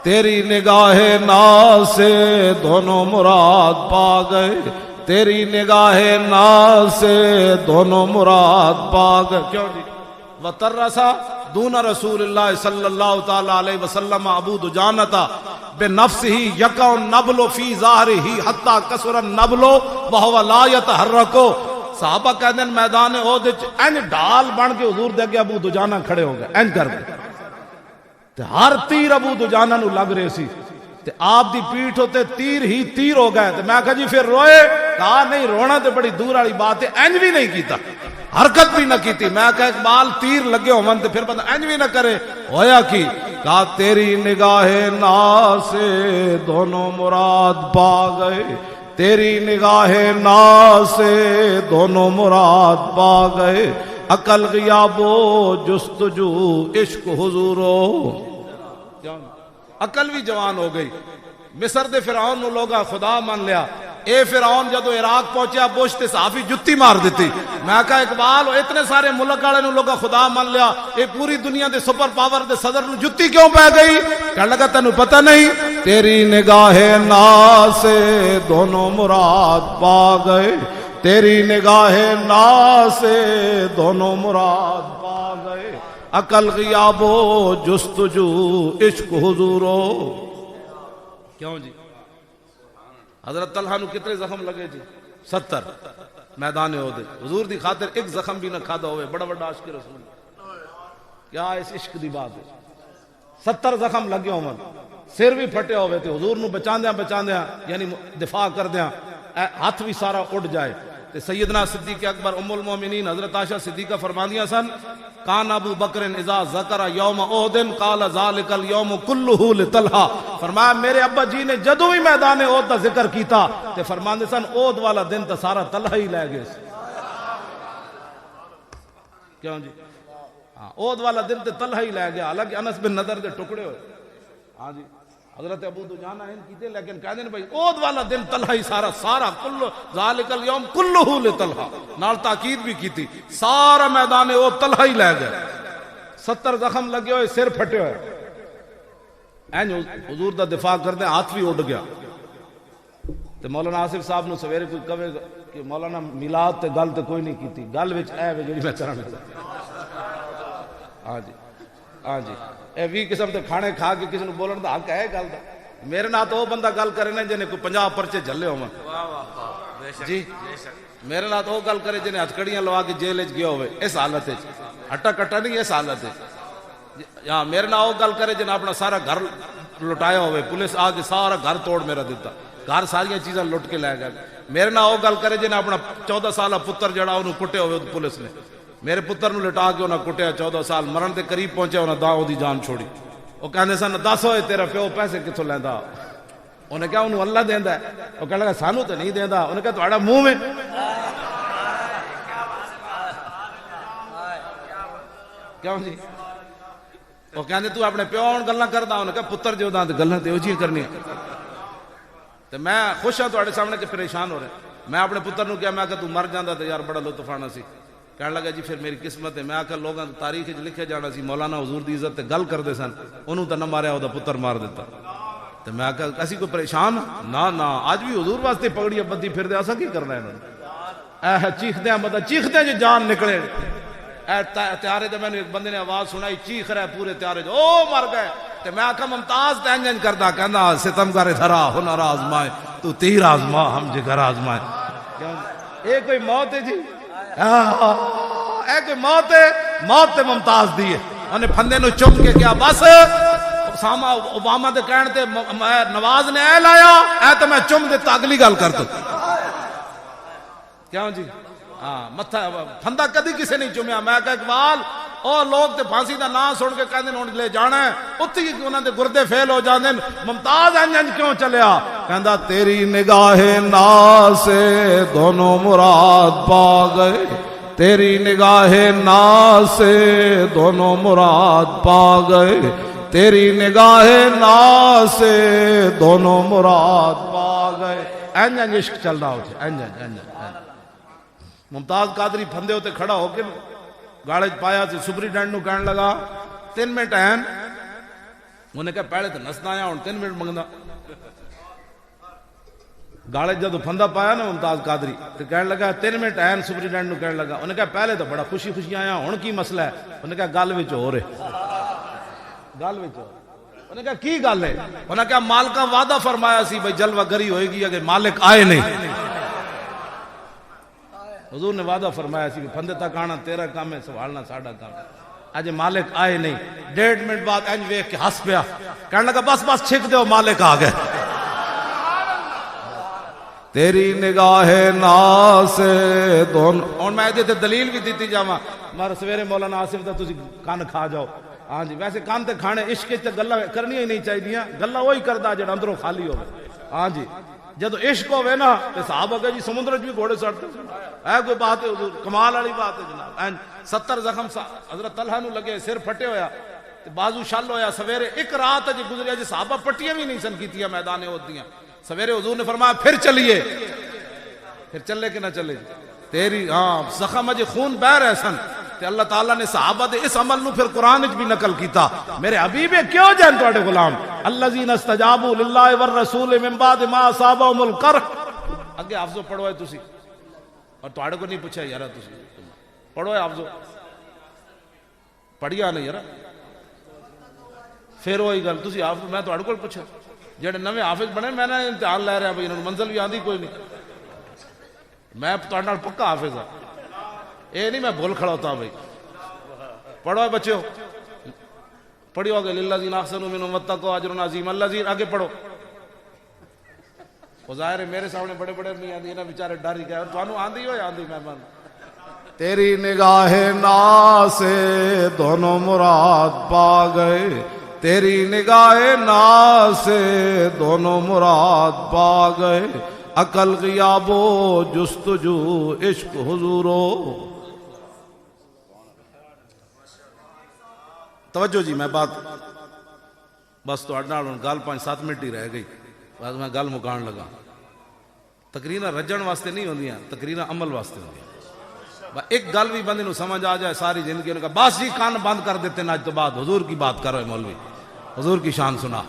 تیری نگاہ ناز سے دونوں مراد پا گئے, تیری نگاہ ناز سے دونوں مراد پا گئے. کیوں جی؟ وَتَرَّسَ دُونَ رسول اللہ صلی اللہ تعالی علیہ وسلم ابو دجانتا بنفسه یقع النبل فی ظاہرہ حتی کسر النبل وہو لا یتحرک. صحابہ کہتے ہیں میدان احد وچ این ڈال بن کے حضور دے اگے ابو دجانہ کھڑے ہو گئے این کر کے, تے ہر تیر ابو دجانہ نو لگ رہے سی, تے آپ دی پیٹھ ہوتے تیر ہی تیر ہو گئے. تے میں کہا جی پھر روئے؟ کہا نہیں, رونا تے بڑی دور والی بات ہے, اینج بھی نہیں کیتا, حرکت بھی نہ کیتی. میں کہا اقبال تیر لگے ہو من تے پھر بندہ اینج بھی نہ کرے, ہویا کی؟ کہا تیری نگاہ ناز سے دونوں مراد پا گئے, تیری نگاہ ناز سے دونوں مراد پا گئے, عقل غیاب و جستجو عشق حضور و. عقل بھی جوان ہو گئی. مصر دے فرعون نو لوگا خدا مان لیا. اے فرعون جدو عراق پہنچیا بوش تے صحافی جتی مار دیتی. میں کہا اقبال اتنے سارے ملک والے نو لوگا خدا مان لیا, اے پوری دنیا دے سپر پاور دے صدر نو جتی کیوں پہ گئی؟ کہنے لگا تینوں پتہ نہیں, تیری نگاہ ناز سے دونوں مراد پا گئے, تیری نگاہ ناز سے دونوں مراد پا گئے, عقل غیاب و جستجو عشق حضور و. کیوں جی؟ حضرت طلحہ نو کتنے زخم لگے جی؟ 70 میدان احد. حضور دی خاطر ایک زخم بھی نہ کھادا ہوئے, بڑا بڑا عاشق رسول. کیا اس عشق دی بات ہے؟ 70 زخم لگے ہوئے, سر بھی پھٹے ہوئے تھے. حضور نو بچاندیاں یعنی دفاع کردیاں ہاتھ بھی سارا اڑ جائے. تے سیدنا صدیق اکبر ام المومنین حضرت عائشہ صدیقہ فرماندیاں سن, کان ابو بکر اذا ذکر یوم احد قال ذلک اليوم کلہ لطلحہ. فرمایا میرے ابا جی نے جدوں ہی میدان احد دا ذکر کیتا تے فرماندے سن احد والا دن تو سارا طلحہ ہی لے گئے. کیوں جی؟ ہاں احد والا دن تے طلحہ ہی لے گیا. حالانکہ انس بن نضر دے ٹکڑے ہوئے. ہاں جی حضرت ابو دجانہ ہیں کیتے, لیکن کہتے ہیں بھائی احد والا دن طلحہ ہی سارا کل ذالک اليوم کلہ لطلحہ, نال تاکید بھی کی تھی سارا میدان احد طلحہ ہی لے گئے. 70 زخم لگے ہوئے, سر پھٹے ہوئے, این حضور دا دفاع کرتے ہاتھ بھی اڑ گیا. تے مولانا آصف صاحب نو سویرے کوئی کہے کہ مولانا میلاد تے گل تے کوئی نہیں کیتی, گل وچ اے وے جڑی میں کرن لگا. ہاں جی ہاں جی, اے 20 قسم تے کھانے کھا کے کسی نو بولن دا حق ہے گل دا. میرے نال تو وہ بندہ گل کرے نا جنے کوئی 50 پرچے جھلے ہون. جی میرے نال تو وہ گل کرے جنے ہتھکڑیاں لوا کے جیل وچ گیا ہوئے اس حالت وچ, ہٹا کٹا نہیں اس حالت وچ. ہاں میرے نال وہ گل کرے جنے اپنا سارا گھر لٹایا ہوئے, پولیس آ کے سارا گھر توڑ میرا دیتا, گھر ساری چیزاں لٹ کے لے گئے. میرے نال وہ گل کرے جنے اپنا 14 سالہ پتر جڑا انہوں کٹے ہوئے پولیس نے, میرے پتر نو لٹا کے انہاں کٹیا, 14 سال مرن دے قریب پہنچے, انہاں دا دی جان چھوڑی. وہ کہندے سن دس ہوئے تیرا پیو پیسے کتھوں لیندا؟ انہیں کہا انہوں اللہ دیندا ہے. وہ کہنے لگا سانو تے نہیں دیندا. انہیں کہا تہاڈا منہ میں کیوں جی؟ وہ کہندے تو اپنے پیو ہن گلاں کردا. انہیں کہا پتر جو داں تے گلاں تے او جی کرنی. تے میں خوش ہاں تہاڈے سامنے کہ پریشان ہو رہے. میں اپنے پتر نو کہا, میں کہ تو مر جاندا تے یار بڑا لطف آنا سی. کہنے لگا جی پھر میری قسمت ہے. میں آکھا لوگاں تاریخ وچ لکھے جانا سی مولانا حضور دی عزت تے گل کردے سن, انہوں تے نہ ماریا, او دا پتر مار دیتا. تے میں آکھا اسی کوئی پریشان نہ اج بھی حضور واسطے پگڑیاں بدی پھردے, اساں کی کرنا ہے انہاں نے؟ چیخدیاں مطلب چیخدیاں جو جان نکلے. تیارے تے میں نے ایک بندے نے آواز سنائی, چیخ رہا ہے پورے تیارے جو او مر گئے. تے میں آکھا ممتاز تے انجن کردا, کہندا ستمگر دھرا ہنر آزمائے, تو تیر آزما ہم جگر آزمائے. اے کوئی موت ہے جی؟ اے کہ موت ہے، موت تے ممتاز دی ہے. انہیں پھندے نو چم کے کیا بس اسامہ اوباما دے کہن تے نواز نے اے لایا اے تو میں چم دیتا اگلی گل کر تو کیوں جی ہاں متھا پھندا کدی کسے نہیں چومیا. میں کہا اقبال او لوگ تے پھانسی دا نام سن کے کہندے نے لے جانا ہے اتھی انہاں دے گردے فیل ہو جاندے. ممتاز انج کیوں چلیا؟ کہندا تیری نگاہ ناز سے دونوں مراد پا گئے، تیری نگاہ ناز سے دونوں مراد پا گئے، تیری نگاہ ناز سے دونوں مراد پا گئے. انج انج عشق چل رہا ہوتا انج انج انج. ممتاز قادری پھندے ہوتے کھڑا ہو کے گاڑے پایا سے سپریڈنٹ نو کہنے لگا 3 منٹ ہیں. انہیں کہا پہلے تو نسنا آیا ہوں 3 منٹ منگنا. گاڑے جدو پھندا پایا نا ممتاز قادری تو کہنے لگا 3 منٹ ہیں. سپریڈنٹ نو کہنے لگا انہیں کہا پہلے تو بڑا خوشی خوشی آیا ہوں کی مسئلہ ہے؟ انہیں کہا گل وچ ہو رہے گل وچ ہو. انہیں کہا کی گل ہے؟ انہیں کہا مالکہ وعدہ فرمایا سی بھئی جلوہ گری ہوئے گی اگر مالک آئے نہیں. حضور نے وعدہ فرمایا سی کہ پھندے تک آنا تیرا کام ہے سوالنا ساڑھا کام ہے. آج مالک آئے نہیں. 1.5 منٹ بعد انج ویکھ کے ہس پیا کہنے لگا بس بس چھک دیو مالک آ گئے. تیری نگاہ ناز سے دونوں. اور میں تے دلیل بھی دیتی جاواں مار سویرے مولانا آصف دا تسی کان کھا جاؤ. ہاں جی ویسے کان تے کھانے عشق تے گلاں کرنی ہی نہیں چاہیے. گلاں وہی کردا جڑا اندروں خالی ہوے. ہاں جی جدو عشق ہوئے نا تو صحابہ کہ جی سمندر بھی گھوڑے سڑتے اے کوئی بات ہے حضور کمال والی بات ہے جناب. 70 زخم حضرت طلحہ نو لگے سر پھٹے ہویا بازو شل ہویا. سویرے ایک رات جی گزریا جی صحابہ پٹیاں بھی نہیں سن کیتیاں میدان ہوتیاں. سویرے حضور نے فرمایا پھر چلیے. پھر چلے کہ نہ چلے تیری ہاں زخم جی خون بہ رہے سن. تے اللہ تعالیٰ نے صحابہ دے اس عمل نو پھر قرآن وچ بھی نقل کیتا. میرے حبیب کیوں جان تواڈے غلام الذین استجابوا للہ والرسول من بعد ما اصابهم القرح. اگے حافظو پڑھو ہے تسی اور تواڈے کو نہیں پوچھا یار تسی پڑھو ہے حافظو پڑھیا نہیں یار پھر وہی گل تسی حافظ میں تواڈے کول پوچھا جڑے نویں حافظ بنے میں نے امتحان لے رہا بھئی انہاں منزل بھی آندی کوئی نہیں. میں تواڈے نال پکا حافظ ہاں اے نہیں میں بھول کھڑا ہوتا بھائی. پڑھو ہے بچوں پڑھیو گے للذین احسنوا منہم واتقوا اجر عظیم. الذین آگے پڑھو. وہ ظاہر ہے میرے سامنے بڑے بڑے نہیں آندی نا بیچارے ڈر ہی گئے اور تانوں آندی ہو یا آندی مہمان. تیری نگاہ ناز سے دونوں مراد پا گئے، تیری نگاہ ناز سے دونوں مراد پا گئے. عقل غیاب و جستجو عشق حضورو. توجہ جی میں بات بس تو اڈنا گل 5-7 منٹ ہی رہ گئی بس میں گل مکان لگا. تقریریں رجن واسطے نہیں ہوندیاں تقریریں عمل واسطے ہوندیاں. ایک گل بھی بندے نو سمجھ آ جائے ساری زندگی نے کہا بس جی کان بند کر دیتے ہیں آج تو بعد حضور کی بات کرو مولوی حضور کی شان سنا.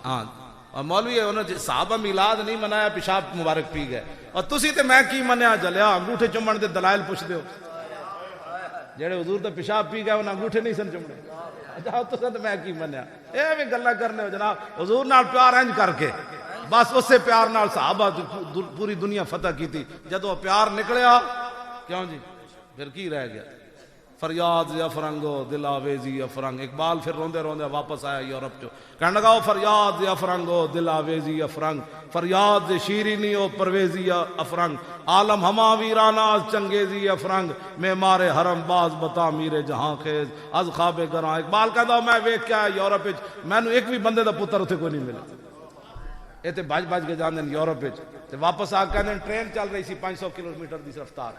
ہاں اور مولوی انہوں نے صحابہ میلاد نہیں منایا پیشاب مبارک پی گئے اور تسی تے میں کی منیا جلیا انگوٹھے چمن دے دلائل پوچھ دیو. جڑے حضور تے پیشاب پی گئے انہاں انگوٹھے نہیں سن چمنے. اچھا تو تے میں کی منیا اے میں گلاں کرنے ہو جناب. حضور نال پیار انج کر کے بس اس سے پیار نال صحابہ پوری دنیا فتح کی تھی. جدوں پیار نکلیا کیوں جی پھر کی رہ گیا. فریاد یا فرنگو دل آویزی یا فرنگ. اقبال پھر روندے روندے واپس آیا یورپ جو کہنے لگا فریاد یا فرنگو دل آویزی یا فرنگ. فریاد شیرینی و پرویزی یا افرنگ. عالم ہما ویرانہ از چنگیزی یا فرنگ. معمار حرم باز بتا میر جہاں خیز از خواب گراں. اقبال کہتا میں ویکھ کے آیا یورپ میں نے ایک بھی بندے دا پتر اتنے کوئی نہیں ملا. یہ تے بج کے جاندے یورپ تے واپس آ کے ٹرین چل رہی سی 500 کلومیٹر دی رفتار.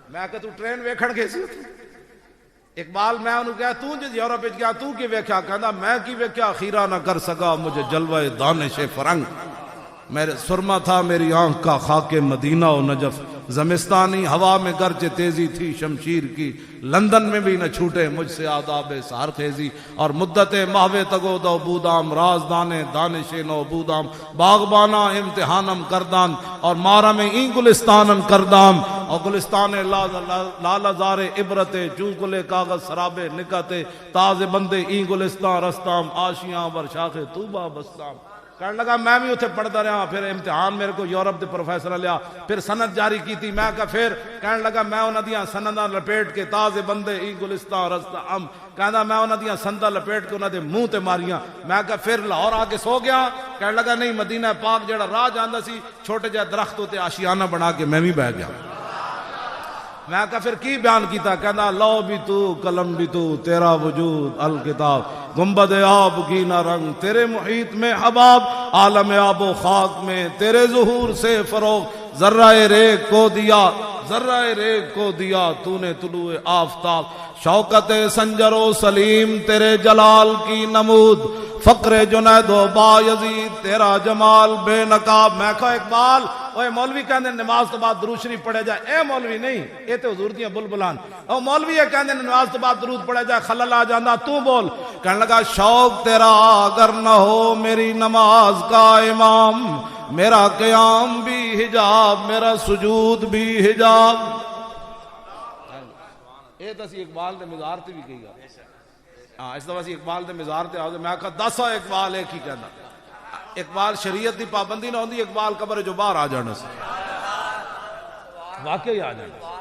میں کہ تو ٹرین ویکھن گئی سی. اقبال میں انہوں کہا تو جس یورپ گیا تو کی ویکھیا کہندا میں کی ویکھیا خیرہ نہ کر سکا مجھے جلوہ دانش فرنگ. میرے سرما تھا میری آنکھ کا خاک مدینہ و نجف. زمستانی ہوا میں گرچہ تیزی تھی شمشیر کی لندن میں بھی نہ چھوٹے مجھ سے آداب سہر خیزی. اور مدت ماہوے تگو دو بودام رازدان دانش نو بودام باغبانا امتحانم کردان اور مارا میں این گلستانم کردام. اور گلستان لال زار عبرت چون گلے کاغذ سرابے نکتے تاز بندے این گلستان رستام آشیاں ور شاخ طوبہ بستام. کہنے لگا میں بھی اتنے پڑھتا رہا, پھر امتحان میرے کو یورپ دے پروفیسر لیا, پھر سند جاری کی تھی, میں کہا پھر کہنے لگا میں انہاں دیاں سنداں لپیٹ کے تازے بندے ای گلستان رستہ ام, کہندا میں انہاں دیاں سنداں لپیٹ کے انہاں دے منہ تے ماریاں, میں کہا پھر لاہور آ کے سو گیا. کہنے لگا نہیں, مدینہ پاک جڑا راہ جاندا سی چھوٹے جہے درخت تے آشیانہ بنا کے میں بھی بیٹھ گیا. میں کہا پھر کی بیان کیتا, کہنا لو بھی تو قلم بھی تو تیرا وجود الکتاب, گنبد آب کی نہ رنگ تیرے محیط میں حباب, عالم آب و خاک میں تیرے ظہور سے فروغ, ذرہ ریگ کو دیا ذرہ ریگ کو دیا تو نے طلوع آفتاب, شوکت سنجر و سلیم تیرے جلال کی نمود, فقر جنید و بایزید تیرا جمال بے نقاب. میں کہا اقبال اوے مولوی کہندے نماز تو بعد درود شریف پڑھے جائے, اے مولوی نہیں اے تے حضور دیاں بلبلان, او مولوی ہے کہندے نماز تو بعد درود پڑھے جائے خلل آ جاندا, تو بول. کہنے لگا شوق تیرا اگر نہ ہو میری نماز کا امام, میرا قیام بھی حجاب میرا سجود بھی حجاب. اے تسی اقبال دے مزار تے بھی کہی گا, ہاں اس طرح اقبال دے مزار تے آؤ, میں کہا دسا اقبال ایک ہی کہنا, اقبال شریعت دی پابندی نہ ہوندی, اقبال قبر جو باہر آ جانا سی, واقعی آ جانا.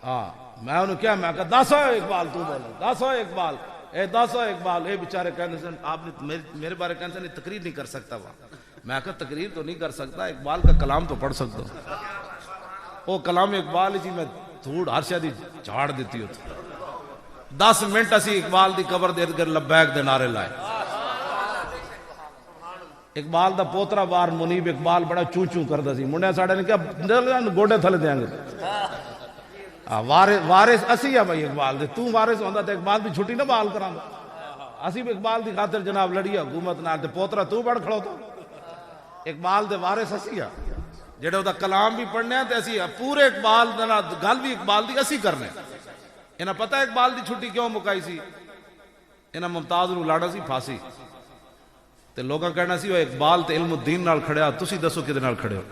ہاں میں انہوں کیا, میں کہا دسا اقبال, تو بولو دسا اقبال, اے دسا اقبال. اے بیچارے کہنے سے آپ نے میرے بارے کہنے سے نہیں تقریر نہیں کر سکتا وہاں. میں کہا تقریر تو نہیں کر سکتا, اقبال کا کلام تو پڑھ سکتا ہوں. وہ کلام اقبال ہی میں دھوڑ ہر شادی جھاڑ دیتی ہوتی. 10 منٹ اسی اقبال دی قبر دے ارد لبیک دے نعرے لائے. اقبال دا پوترا بار منیب اقبال بڑا چوں چوں کردا سی, منڈیا ساڑے نے کیا گوڑے تھلے دیاں گے, وارث اسی ہے بھائی اقبال دے, تو وارث ہوندا تے اقبال دی چھٹی نہ بحال کراندا. اسی بھی اقبال دی خاطر جناب لڑی حکومت نال, تے پوترا تو بڑھ کھڑوتا. اقبال دے وارث اسی ہے جڑے او دا کلام بھی پڑھنے تے اسی پورے اقبال دا گل بھی اقبال دی اسی کرنے. انہاں پتہ ہے اقبال دی چھٹی کیوں مکائی سی, انہاں ممتاز نو لاڑا سی پھانسی, تے لوگاں کہنا سی وہ اقبال تے علم الدین نال کھڑیا, تسی دسو کدے نال کھڑے ہو.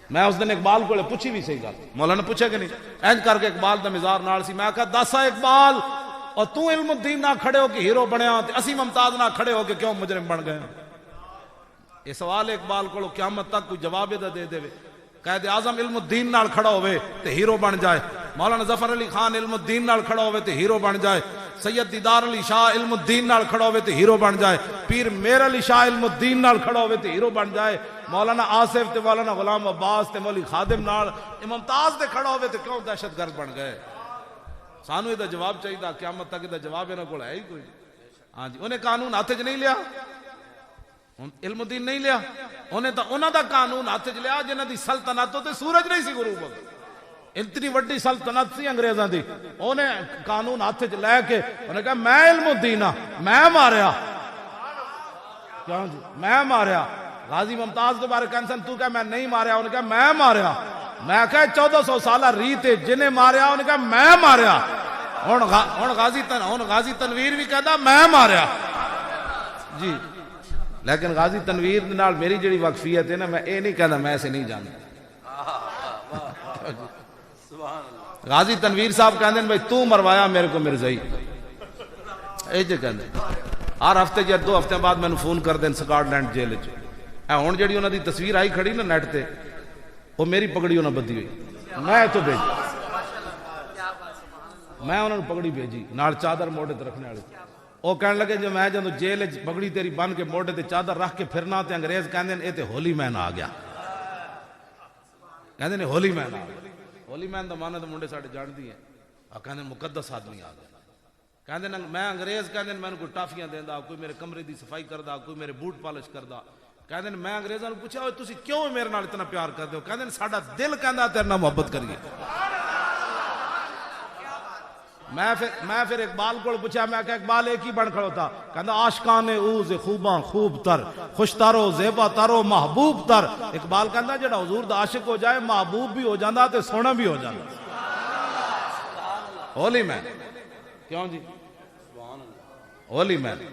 میں اس دن اقبال کو پوچھی بھی صحیح گل, مولانا پوچھے کہ نہیں, اینج کر کے اقبال دا مزار نال سی. میں کہا دسا اقبال اور تو علم الدین نہ کھڑے ہو کے ہیرو بنیا, تے اسی ممتاز نہ کھڑے ہو کے کیوں مجرم بن گئے. یہ سوال اقبال کو قیامت تک کوئی جواب دے دے. قائد اعظم علم الدین نال کھڑا ہوئے تے ہیرو بن جائے, مولانا ظفر علی خان علم الدین نال کھڑا ہوئے تے ہیرو بن جائے, سید دیدار علی شاہ علم الدین نال کھڑا ہوئے تے ہیرو بن جائے, پیر میر علی شاہ علم الدین نال کھڑا ہوئے تے ہیرو بن جائے, مولانا آصف تے مولانا غلام عباس تے مولی خادم نال ممتاز تے کھڑا ہوئے تے کیوں دہشت گرد بن گئے. سانو یہ جواب چاہیے, قیامت تک یہ جواب انہوں کو ہے ہی کوئی. ہاں جی, انہیں قانون ہاتھ چ نہیں لیا, علم الدین نہیں لیا, انہوں دا قانون ہاتھ چ لیا جنہاں دی سلطنت تے سورج نہیں سی غروب ہوتا. اتنی وڈی سلطنت سی انگریزاں دی, انہیں قانون ہاتھ چ لے کے انہیں کہا میں علم الدین ہاں, میں ماریا کیوں جی, میں ماریا. غازی ممتاز کے بارے کہنسن تو کہا میں نہیں ماریا, انہیں کہا میں ماریا. میں کہا 1400 سالہ ریت جنہیں ماریا, انہیں کہا میں ماریا. ہن غازی تنویر بھی کہتا میں ماریا جی, لیکن غازی تنویر نال میری جڑی وقفیت ہے نا, میں اے نہیں کہتا میں ایسے نہیں جانتا. غازی تنویر صاحب کہندے بھائی تو مروایا میرے کو مرزائی, اے جے کہندے ہر ہفتے یا 2 ہفتے بعد میں فون کر دین سکاٹ لینڈ جیل چ. ہن جڑی انہاں دی تصویر آئی کھڑی نا نیٹ تے, وہ میری پگڑی انہاں بدی ہوئی, میں تو بھیجی, میں انہاں نوں پگڑی بھیجی نال چادر موڑے تے رکھنے والے. وہ کہنے لگے جو میں جدوں جیل وچ پگڑی تیری بن کے موڑے تے چادر رکھ کے پھرنا, تے انگریز کہندے اے تے ہولی مین آ گیا, کہندے نے ہولی مین آ گیا. ہولی مین دا معنی تو منڈے ساڈے جاندی ہیں, کہندے مقدس آدمی آ گیا. کہندے میں انگریز کہندے مینوں کوئی ٹافیاں دیندا, کوئی میرے کمرے دی صفائی کردا, کوئی میرے بوٹ پالش کردا. کہندے میں انگریزاں نوں پوچھا تسی کیوں میرے نال اتنا پیار کردے ہو, کہندے ساڈا دل کہندا تیرے نال محبت کریے. میں پھر اقبال کو پوچھا, میں کہ اقبال ایک ہی بن کھڑا تھا, کہندا عاشقان اوز خوباں خوب تر, خوش ترو زیبا ترو محبوب تر. اقبال کہندا جڑا حضور دا عاشق ہو جائے محبوب بھی ہو جاندا تے سونا بھی ہو جاندا. ہولی مین کیوں جی, ہولی مین.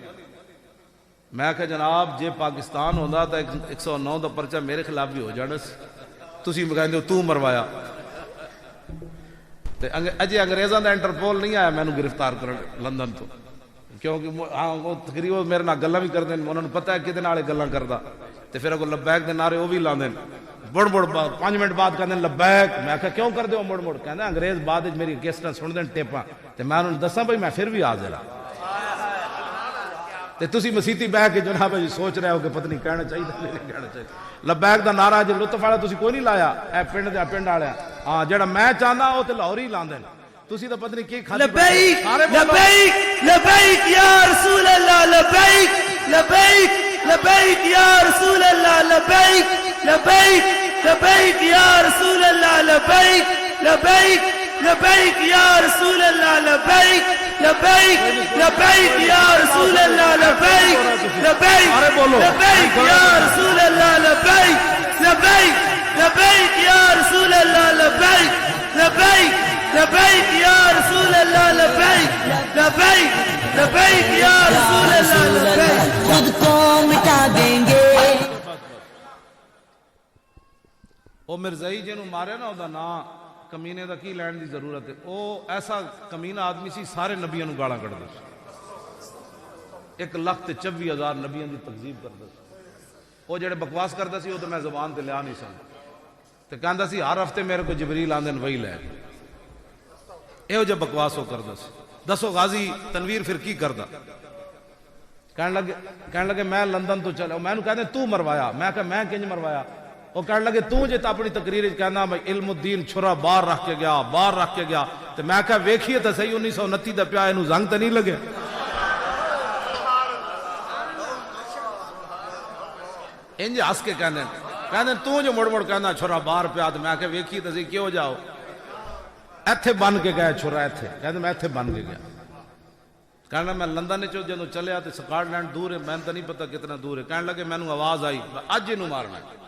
میں کہ جناب جے پاکستان ہوندا تے 109 دا پرچہ میرے خلاف بھی ہو جانا سی, تسی کہندے ہو تو مروایا. اجے انگریزاں دا انٹرپول نہیں آیا مینوں گرفتار کرن لندن تو, کیونکہ ہاں وہ تقریباً میرے نال گلاں بھی کردے انہوں نے پتہ ہے کدے نال گلاں کردا تے پھر اگوں لبیک دے نعرے وہ بھی لاندے بڑ 5 منٹ بعد کہندے لبیک میں کہا کیوں کردے ہو مڑ کہندا انگریز بعد وچ میری کیسٹاں سن دین ٹیپاں تے میں انہوں نے دساں بھئی میں پھر بھی حاضر ہاں تے تسی مسیتی بیٹھ کے جناب جی سوچ رہے ہو کہ پتہ نہیں کہنا چاہیے نہیں کہنا چاہیے لبیک دا نعرہ جو لطف والا تسی کوئی نہیں لایا اے پنڈ والے ہاں جڑا میں چاہنا او تے لاہور ہی لاندے تسی تو پتہ نہیں کی کھاتے لبیک لبیک لبیک یا رسول اللہ لبیک لبیک لبیک یا رسول اللہ لبیک لبیک لبیک یا رسول اللہ لبیک لبیک لبیک یا رسول اللہ لبیک لبیک لبیک یا رسول اللہ لبیک لبیک لبیک یا رسول اللہ لبیک لبیک لبیک یا رسول اللہ لبیک لبیک لبیک یا رسول اللہ لبیک لبیک لبیک یا رسول اللہ لبیک خود کو مٹا دیں گے او مرزائی جنوں مارے نا دا نا کمینے دا کی لین دی ضرورت ہے او ایسا کمینہ آدمی سی سارے نبیوں نوں گالاں کڈدا سی 1,24,000 نبیوں دی تکذیب کردا سی او جڑے بکواس کردا سی او تے میں زبان تے لیا نہیں سکدا تے کہندا سی ہر ہفتے میرے کو جبریل آندے وہی لے ایہو جہ بکواس ہو کردا سی دسو غازی تنویر پھر کی کردا کہنے لگے میں لندن تو چلا میں کہندے تو مروایا میں کہا میں کنج مروایا وہ کہنے لگے تو جے اپنی تقریر کہنا میں علم الدین چھرا باہر رکھ کے گیا تو میں کہا ویکھیے تو صحیح 1929 دا پیا اینو زنگ تے نہیں لگے انج ہس کے کہنے تو جو مڑ کہنا چھرا باہر پیا تو میں کہا ویکھیے تو صحیح کیوں جاؤ ایتھے بن کے گئے چھرا ایتھے کہنے میں ایتھے بن کے گیا کہنا میں لندن چو جدوں چلیا تو سکاٹ لینڈ دور ہے میں تو نہیں پتا کتنا دور ہے کہنے لگے میں آواز آئی اج اینو مارنا ہے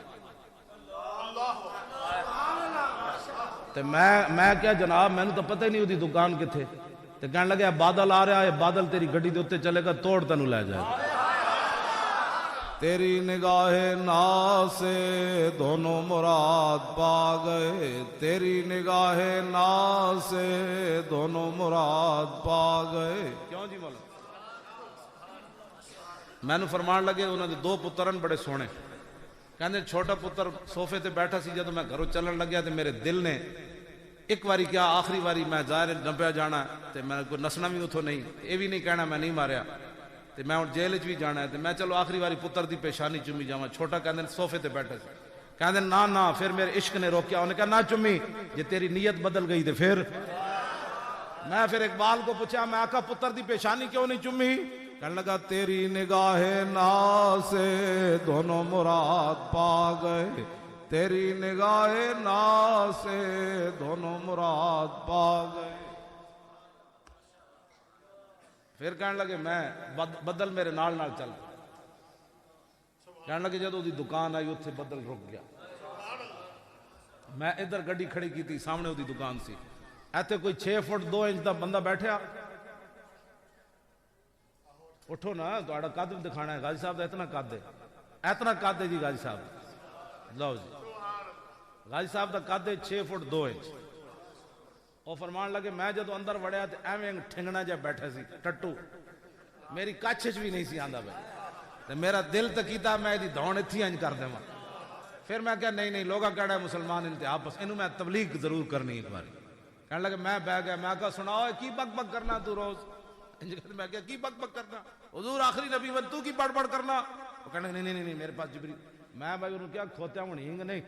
تے میں کیا جناب میں تو پتہ ہی نہیں ہوتی دکان کتھے تے کہنے لگے بادل آ رہا ہے بادل تیری گڈی دے اوتے چلے گا توڑ تینوں لے جائے گا تیری نگاہ نا سے دونوں مراد پا گئے تیری نگاہ نا سے دونوں مراد پا گئے کیوں جی مولا میں نے فرمان لگے انہوں نے 2 پترن بڑے سونے کہنے چھوٹا پتر صوفے تے بیٹھا سی جدو میں گھروں چلن لگیا تے میرے دل نے ایک واری کیا آخری واری میں ظاہر نپیا جانا تے میں کوئی نسنا بھی اتھو نہیں یہ بھی نہیں کہنا میں نہیں ماریا تے میں ہوں جیل بھی جانا ہے تے میں چلو آخری واری پتر دی پیشانی چومی جاواں چھوٹا کہندے صوفے تے بیٹھا سی کہندے نا پھر میرے عشق نے روکیا انہوں نے کہا نہ چومی جے تیری نیت بدل گئی تے پھر میں پھر اقبال کو پوچھا میں آقا پتر دی پیشانی کیوں نہیں چومی کہنے لگا تیری نگاہ نا سے دونوں مراد پا گئے تیری نگاہ نا سے دونوں مراد پا گئے پھر کہنے لگے میں بدل میرے نال چل کہنے لگے جدو دی دکان آئی اتھے بدل رک گیا میں ادھر گڈی کھڑی کی تھی سامنے دی دکان سی ایتھے کوئی 6 فٹ 2 انچ دا بندہ بیٹھیا اٹھو نا تہاڈا قد بھی دکھانا ہے غازی صاحب دا اتنا قد ہے جی غازی صاحب لو جی غازی صاحب دا قد ہے 6 فٹ 2 انچ وہ فرمان لگے میں جدو اندر وڑیا تے ایویں ٹھنگنا جا بیٹھا سی ٹٹو میری کچھ بھی نہیں سی آندا تے میرا دل تے کیتا میں دی دھون اتھی انج کر دیواں پھر میں کہا نہیں لوگا کہڑا ہے مسلمان انتہا پس انہوں میں تبلیغ ضرور کرنی ایک باری کہنے لگے میں بہ گیا میں کہا سناؤ کی بک بک کرنا تو روز میں کہا کی بک بک کرنا حضور آخری نبی بن تو کی بڑ بڑ کرنا وہ کہنے نہیں میرے پاس جبریل میں بھائی انہوں کیا کھوتیا ہوں نہیں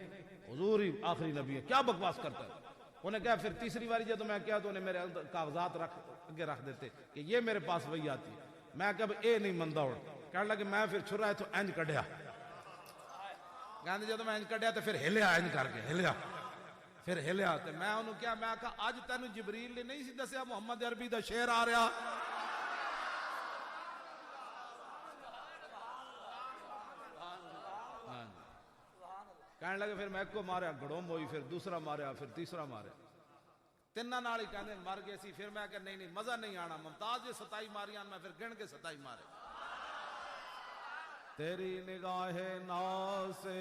حضور ہی آخری نبی ہے کیا بکواس کرتا ہے انہیں کہا پھر تیسری باری جب میں کیا تو انہیں میرے کاغذات اگے رکھ دیتے کہ یہ میرے پاس وہی آتی میں کہا اے نہیں مندہ ہوں کہنے لگے میں پھر چھرا ہے تو انج کڑیا کہنے جب میں انج کڑیا تو پھر ہلیا انج کر کے ہلیا تو میں انہوں کیا میں کہا آج تینوں جبریل نے نہیں سی دسیا محمد عربی دا شعر آ رہا کہنے لگے پھر میں ایک کو ماریا گھڑوم ہوئی پھر دوسرا ماریا پھر تیسرا ماریا تینہ نال ہی کہنے مر گئے سی پھر میں کہا نہیں مزہ نہیں آنا ممتاز جے 27 ماریاں میں پھر گن کے 27 مارے تیری نگاہ نا سے